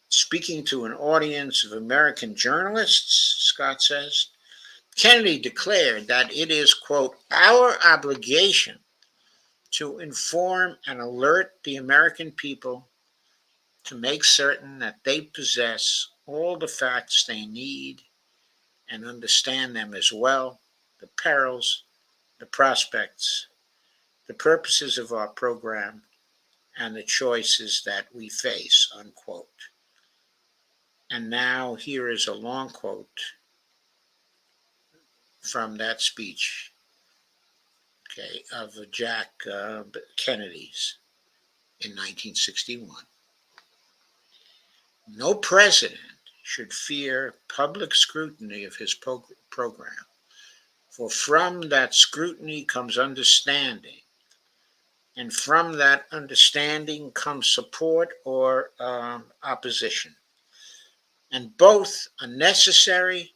Speaking to an audience of American journalists, Scott says, Kennedy declared that it is, quote, our obligation to inform and alert the American people to make certain that they possess all the facts they need and understand them as well, the perils, the prospects, the purposes of our program, and the choices that we face, unquote. And now here is a long quote from that speech, of Jack Kennedy's in 1961. No president should fear public scrutiny of his program, for from that scrutiny comes understanding, and from that understanding comes support or opposition. And both are necessary.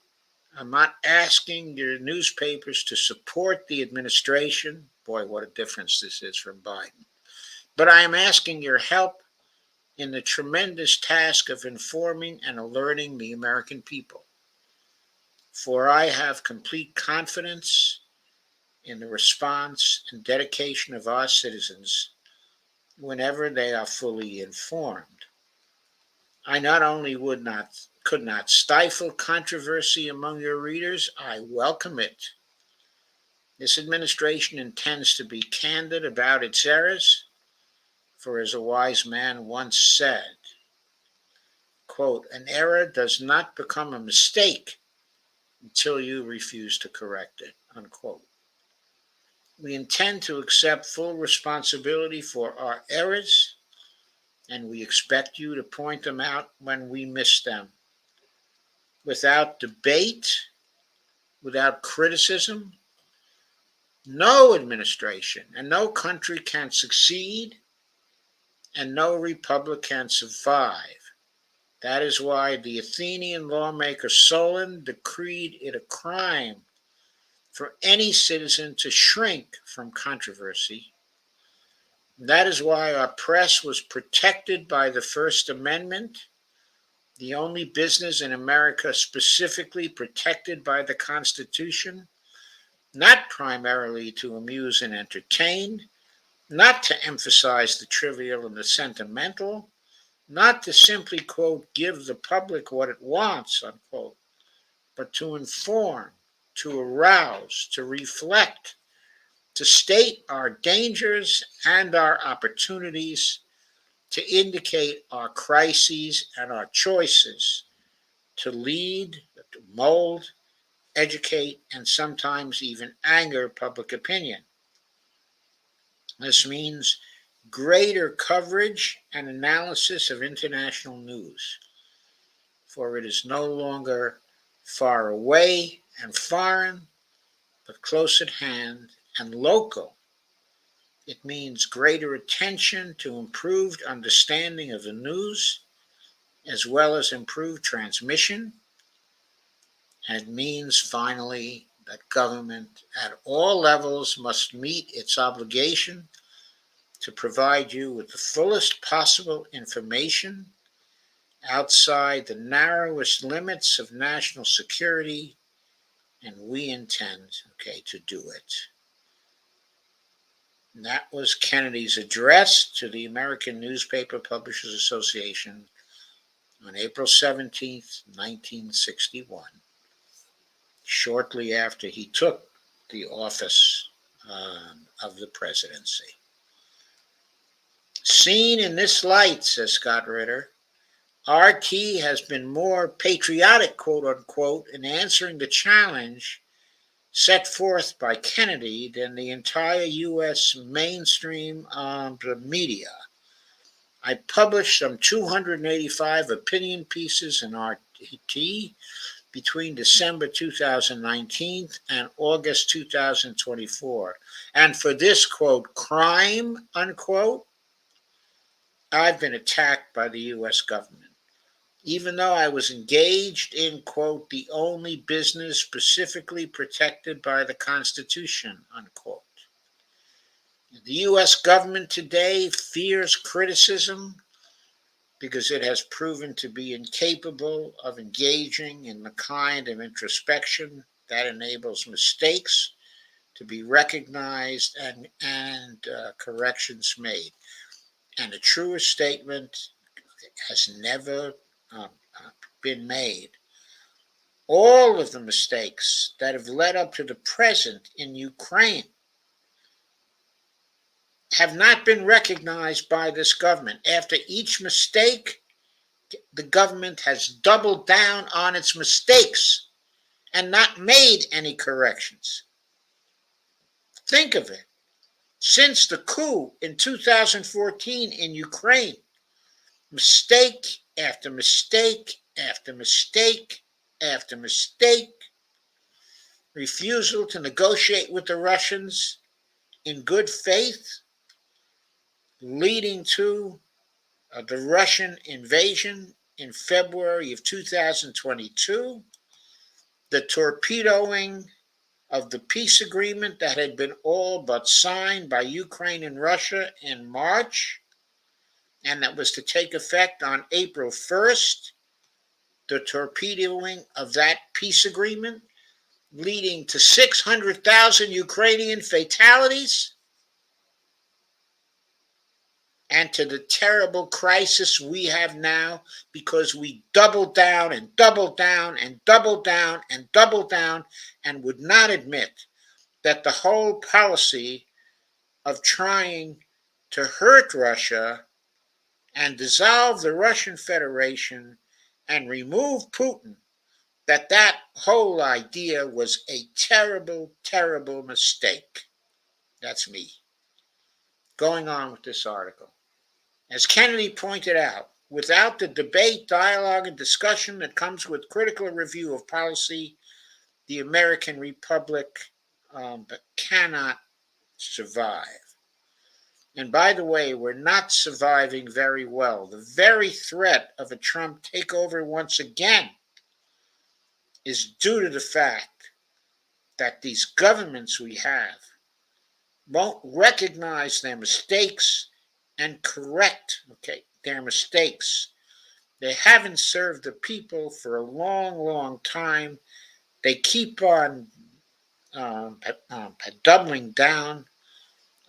I'm not asking your newspapers to support the administration. Boy, what a difference this is from Biden. But I am asking your help in the tremendous task of informing and alerting the American people. For I have complete confidence in the response and dedication of our citizens whenever they are fully informed. I not only could not stifle controversy among your readers, I welcome it. This administration intends to be candid about its errors, for as a wise man once said, quote, an error does not become a mistake until you refuse to correct it, unquote. We intend to accept full responsibility for our errors, and we expect you to point them out when we miss them. Without debate, without criticism, no administration and no country can succeed, and no republic can survive. That is why the Athenian lawmaker Solon decreed it a crime for any citizen to shrink from controversy. That is why our press was protected by the First Amendment, the only business in America specifically protected by the Constitution, not primarily to amuse and entertain, not to emphasize the trivial and the sentimental, not to simply, quote, give the public what it wants, unquote, but to inform, to arouse, to reflect, to state our dangers and our opportunities, to indicate our crises and our choices, to lead, to mold, educate, and sometimes even anger public opinion. This means greater coverage and analysis of international news, for it is no longer far away and foreign, but close at hand and local. It means greater attention to improved understanding of the news, as well as improved transmission. And it means, finally, that government at all levels must meet its obligation to provide you with the fullest possible information outside the narrowest limits of national security, and we intend, to do it. And that was Kennedy's address to the American Newspaper Publishers Association on April 17th, 1961, shortly after he took the office of the presidency. Seen in this light, says Scott Ritter, RT has been more patriotic, quote unquote, in answering the challenge set forth by Kennedy than the entire U.S. mainstream media. I published some 285 opinion pieces in RT between December 2019 and August 2024. And for this, quote, crime, unquote, I've been attacked by the U.S. government, even though I was engaged in, quote, the only business specifically protected by the Constitution, unquote. The U.S. government today fears criticism because it has proven to be incapable of engaging in the kind of introspection that enables mistakes to be recognized and corrections made. And a truer statement has never been made. All of the mistakes that have led up to the present in Ukraine have not been recognized by this government. After each mistake, the government has doubled down on its mistakes and not made any corrections. Think of it. Since the coup in 2014 in Ukraine, mistake after mistake after mistake after mistake, refusal to negotiate with the Russians in good faith, leading to the Russian invasion in February of 2022, the torpedoing of the peace agreement that had been all but signed by Ukraine and Russia in March, and that was to take effect on April 1st, the torpedoing of that peace agreement, leading to 600,000 Ukrainian fatalities, and to the terrible crisis we have now because we doubled down and doubled down and doubled down and doubled down and would not admit that the whole policy of trying to hurt Russia and dissolve the Russian Federation and remove Putin, that whole idea was a terrible, terrible mistake. That's me. Going on with this article. As Kennedy pointed out, without the debate, dialogue, and discussion that comes with critical review of policy, the American Republic cannot survive. And by the way, we're not surviving very well. The very threat of a Trump takeover once again is due to the fact that these governments we have won't recognize their mistakes and correct their mistakes. They haven't served the people for a long, long time. They keep on doubling down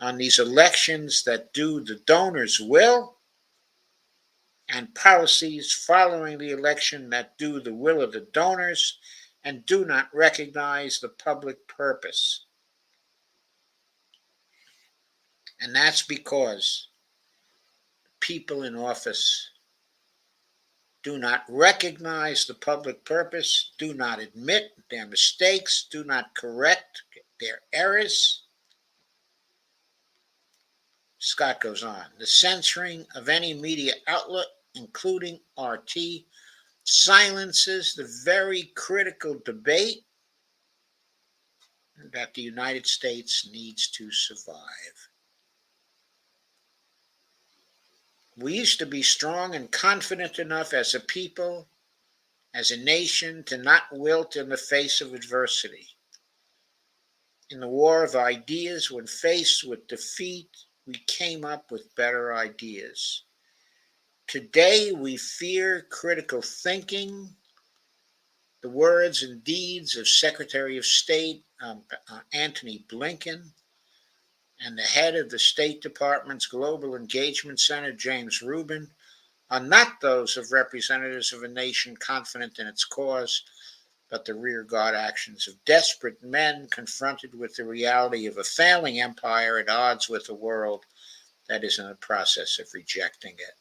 on these elections that do the donors' will and policies following the election that do the will of the donors and do not recognize the public purpose. And that's because people in office do not recognize the public purpose, do not admit their mistakes, do not correct their errors. Scott goes on. The censoring of any media outlet, including RT, silences the very critical debate that the United States needs to survive. We used to be strong and confident enough as a people, as a nation, to not wilt in the face of adversity. In the war of ideas, when faced with defeat, we came up with better ideas. Today, we fear critical thinking. The words and deeds of Secretary of State Antony Blinken and the head of the State Department's Global Engagement Center, James Rubin, are not those of representatives of a nation confident in its cause, but the rearguard actions of desperate men confronted with the reality of a failing empire at odds with a world that is in the process of rejecting it.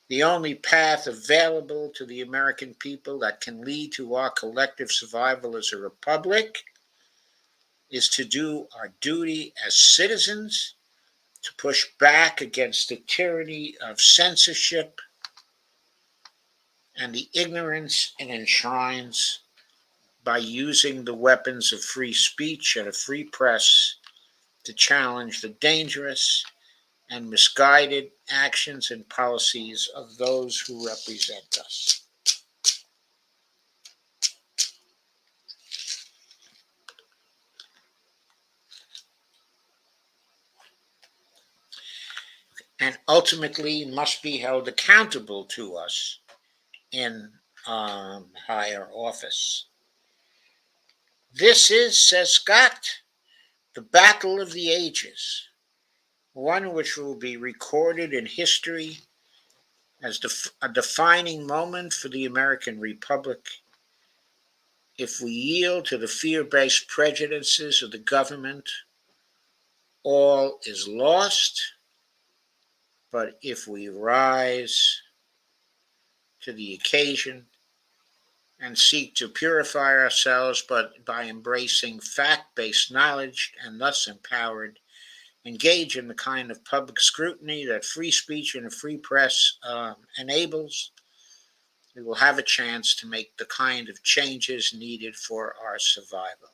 The only path available to the American people that can lead to our collective survival as a republic is to do our duty as citizens, to push back against the tyranny of censorship and the ignorance it enshrines by using the weapons of free speech and a free press to challenge the dangerous and misguided actions and policies of those who represent us. And ultimately must be held accountable to us in higher office. This is, says Scott, the battle of the ages, one which will be recorded in history as a defining moment for the American Republic. If we yield to the fear-based prejudices of the government, all is lost. But if we rise to the occasion and seek to purify ourselves but by embracing fact-based knowledge and thus empowered, engage in the kind of public scrutiny that free speech and a free press enables, we will have a chance to make the kind of changes needed for our survival.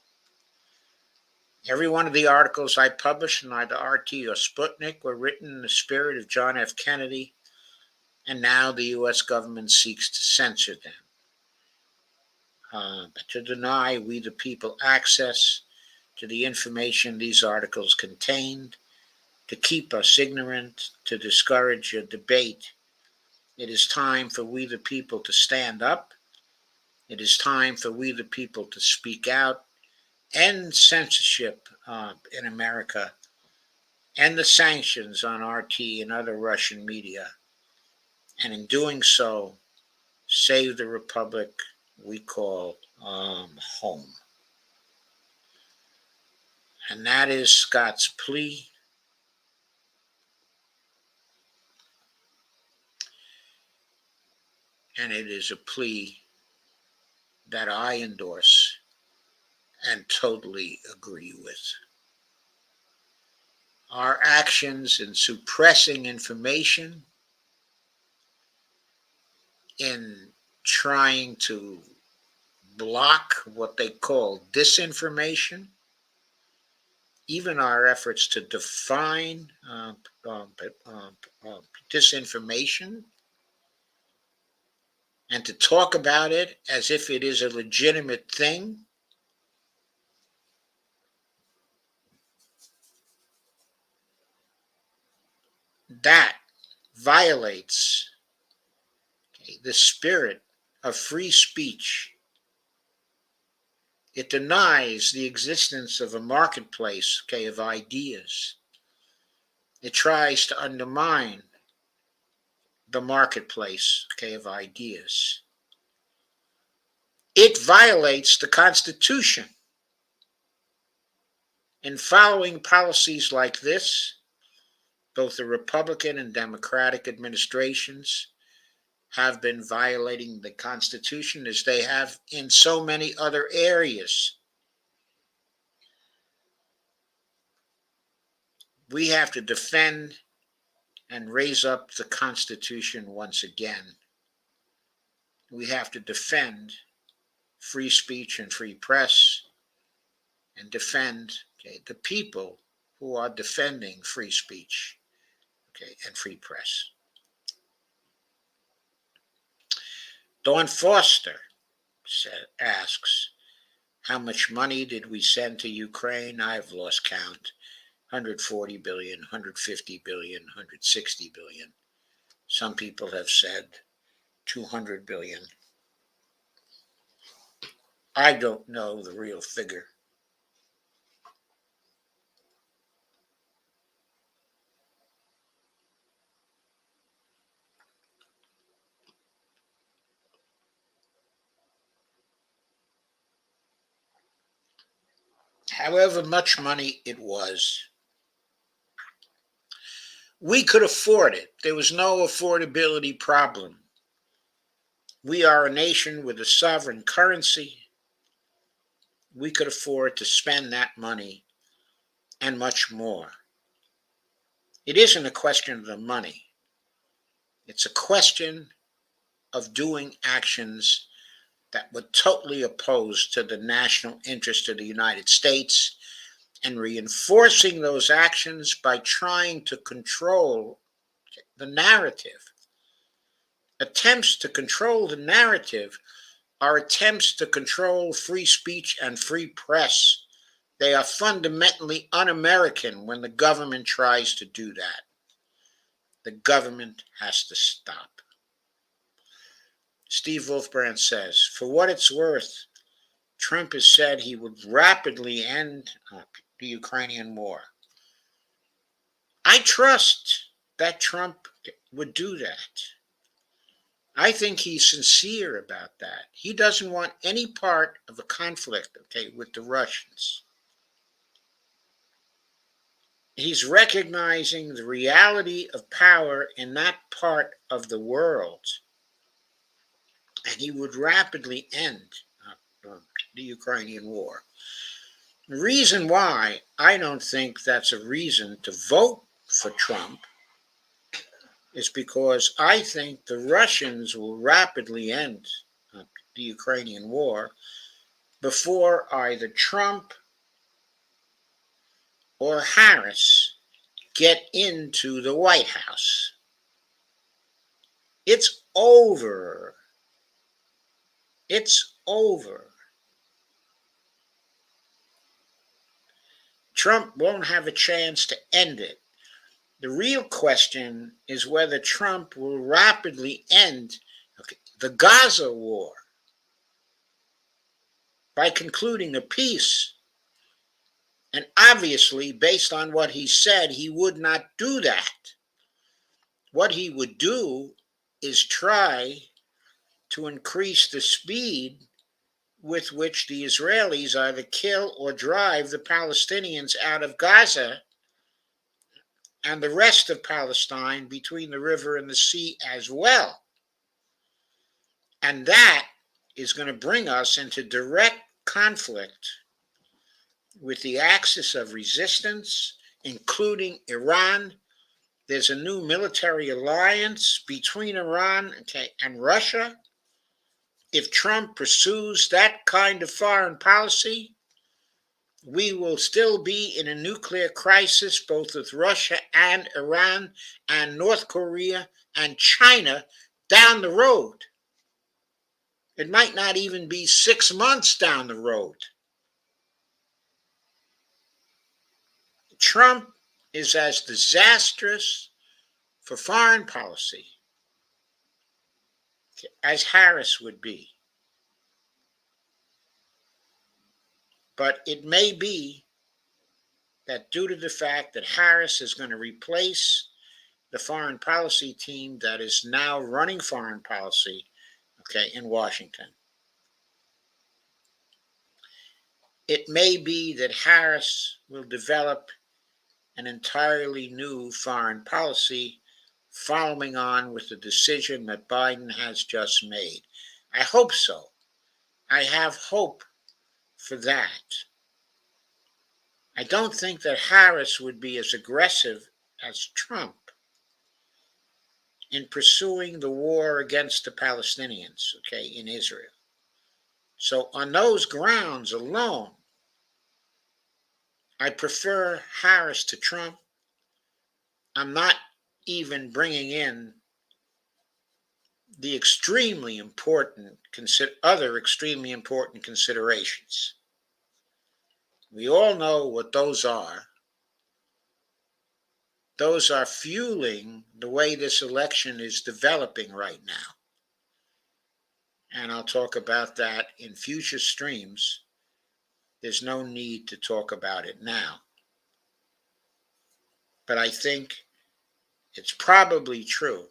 Every one of the articles I published in either RT or Sputnik were written in the spirit of John F. Kennedy, and now the U.S. government seeks to censor them. To deny we the people access to the information these articles contained, to keep us ignorant, to discourage a debate. It is time for we the people to stand up. It is time for we the people to speak out, end censorship in America, end the sanctions on RT and other Russian media, and in doing so, save the republic we call home. And that is Scott's plea. And it is a plea that I endorse and totally agree with. Our actions in suppressing information, in trying to block what they call disinformation, even our efforts to define disinformation and to talk about it as if it is a legitimate thing. That violates the spirit of free speech. It denies the existence of a marketplace, of ideas. It tries to undermine the marketplace, of ideas. It violates the Constitution. In following policies like this, both the Republican and Democratic administrations have been violating the Constitution as they have in so many other areas. We have to defend and raise up the Constitution once again. We have to defend free speech and free press and defend the people who are defending free speech and free press. Dawn Foster asks, how much money did we send to Ukraine? I've lost count. 140 billion, 150 billion, 160 billion. Some people have said 200 billion. I don't know the real figure. However much money it was, we could afford it. There was no affordability problem. We are a nation with a sovereign currency. We could afford to spend that money and much more. It isn't a question of the money. It's a question of doing actions that were totally opposed to the national interest of the United States and reinforcing those actions by trying to control the narrative. Attempts to control the narrative are attempts to control free speech and free press. They are fundamentally un-American when the government tries to do that. The government has to stop. Steve Wolfbrand says, for what it's worth, Trump has said he would rapidly end the Ukrainian war. I trust that Trump would do that. I think he's sincere about that. He doesn't want any part of a conflict, with the Russians. He's recognizing the reality of power in that part of the world, and he would rapidly end the Ukrainian war. The reason why I don't think that's a reason to vote for Trump is because I think the Russians will rapidly end the Ukrainian war before either Trump or Harris get into the White House. It's over. It's over. Trump won't have a chance to end it. The real question is whether Trump will rapidly end the Gaza war by concluding a peace. And obviously, based on what he said, he would not do that. What he would do is try to increase the speed with which the Israelis either kill or drive the Palestinians out of Gaza and the rest of Palestine between the river and the sea as well. And that is going to bring us into direct conflict with the axis of resistance, including Iran. There's a new military alliance between Iran and Russia. if Trump pursues that kind of foreign policy, we will still be in a nuclear crisis, both with Russia and Iran and North Korea and China down the road. It might not even be 6 months down the road. Trump is as disastrous for foreign policy as Harris would be. But it may be that due to the fact that Harris is going to replace the foreign policy team that is now running foreign policy, in Washington, it may be that Harris will develop an entirely new foreign policy following on with the decision that Biden has just made. I hope so. I have hope for that. I don't think that Harris would be as aggressive as Trump in pursuing the war against the Palestinians, in Israel. So on those grounds alone, I prefer Harris to Trump. I'm not even bringing in the other extremely important considerations. We all know what those are. Those are fueling the way this election is developing right now. And I'll talk about that in future streams. There's no need to talk about it now. But I think it's probably true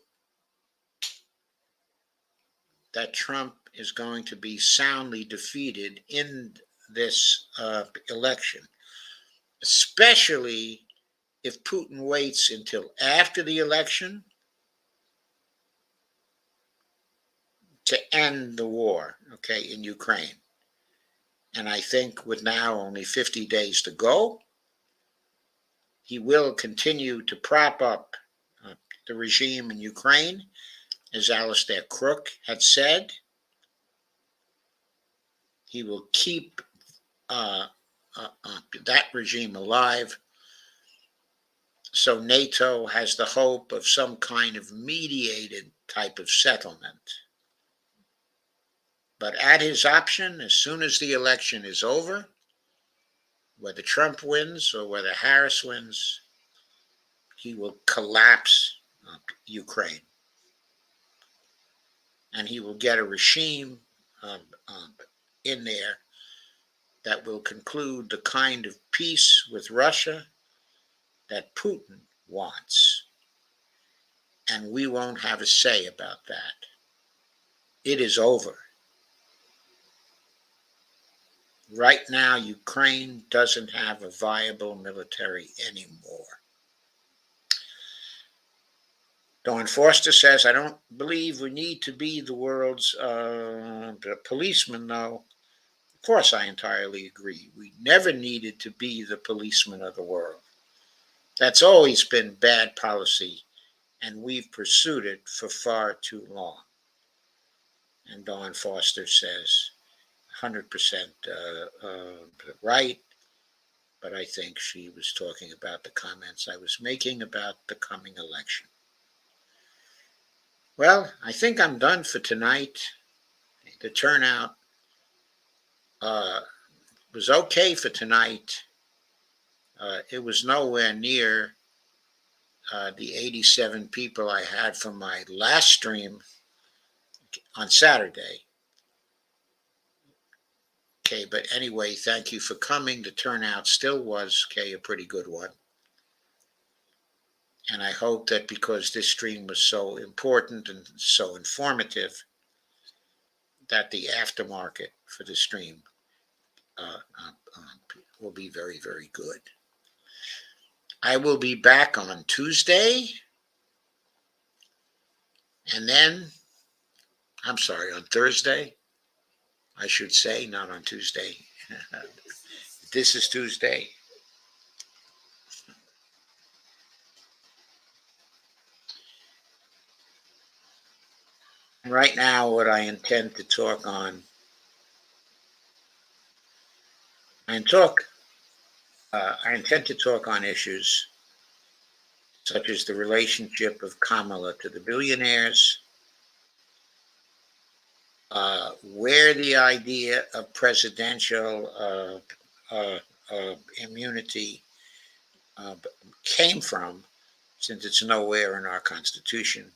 that Trump is going to be soundly defeated in this election, especially if Putin waits until after the election to end the war, in Ukraine. And I think with now only 50 days to go, he will continue to prop up the regime in Ukraine, as Alistair Crook had said. He will keep that regime alive. So NATO has the hope of some kind of mediated type of settlement. But at his option, as soon as the election is over, whether Trump wins or whether Harris wins, he will collapse Ukraine. And he will get a regime in there that will conclude the kind of peace with Russia that Putin wants. And we won't have a say about that. It is over. Right now, Ukraine doesn't have a viable military anymore. Dawn Foster says, I don't believe we need to be the world's policeman, though. Of course, I entirely agree. We never needed to be the policeman of the world. That's always been bad policy, and we've pursued it for far too long. And Dawn Foster says, 100% right, but I think she was talking about the comments I was making about the coming election. Well, I think I'm done for tonight. The turnout was okay for tonight. It was nowhere near the 87 people I had from my last stream on Saturday. But anyway, thank you for coming. The turnout still was, a pretty good one. And I hope that because this stream was so important and so informative, that the aftermarket for the stream will be very, very good. I will be back on Tuesday. And then, on Thursday, I should say, not on Tuesday. This is Tuesday. Right now, what I intend to talk on, I intend to talk on issues such as the relationship of Kamala to the billionaires, where the idea of presidential immunity uh, came from, since it's nowhere in our Constitution.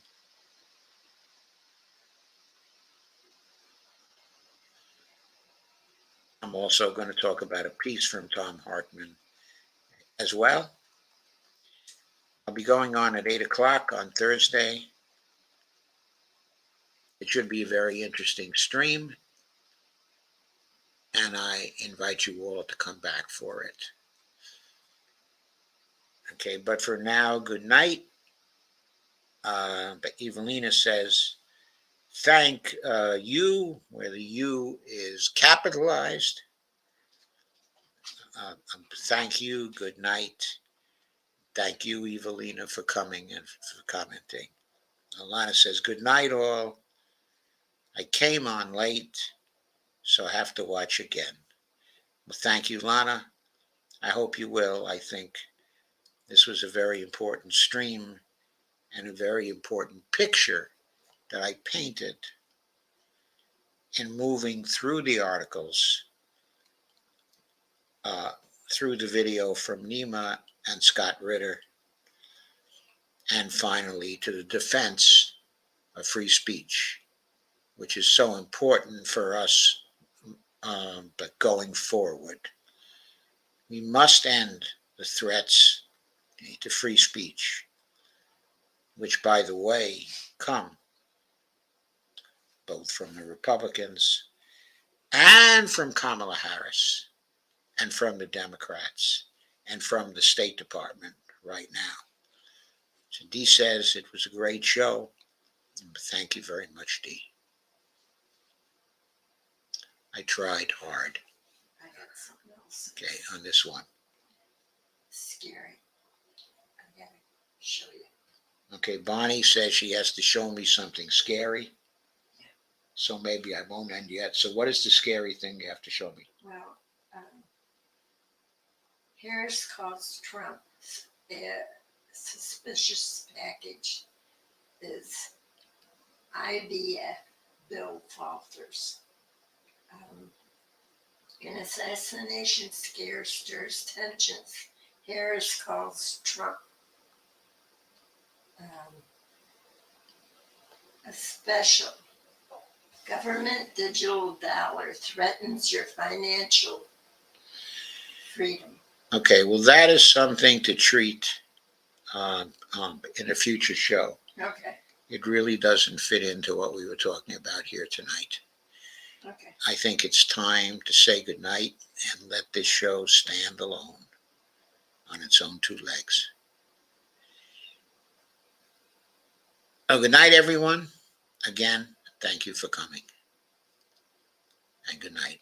I'm also going to talk about a piece from Tom Hartman as well. I'll be going on at 8 o'clock on Thursday. It should be a very interesting stream, and I invite you all to come back for it. Okay, but for now, good night. But Evelina says, thank you, where the you is capitalized. Thank you, good night. Thank you, Evelina, for coming and for commenting. Alana says, good night, all. I came on late, so I have to watch again. Well, thank you, Lana. I hope you will. I think this was a very important stream and a very important picture that I painted in moving through the articles, through the video from Nima and Scott Ritter, and finally to the defense of free speech, which is so important for us, but going forward. We must end the threats to free speech, which, by the way, come both from the Republicans and from Kamala Harris and from the Democrats and from the State Department right now. So Dee says it was a great show. Thank you very much, Dee. I tried hard. I got something else. Okay, on this one. Scary. I gotta show you. Okay, Bonnie says she has to show me something scary. Yeah. So maybe I won't end yet. So what is the scary thing you have to show me? Well, Harris calls Trump a suspicious package is IBF bill falters. An assassination scare stirs tensions. Harris calls Trump a special government digital dollar threatens your financial freedom. Okay, well, that is something to treat in a future show. Okay. It really doesn't fit into what we were talking about here tonight. Okay. I think it's time to say goodnight and let this show stand alone on its own two legs. Oh, good night, everyone. Again, thank you for coming. And good night.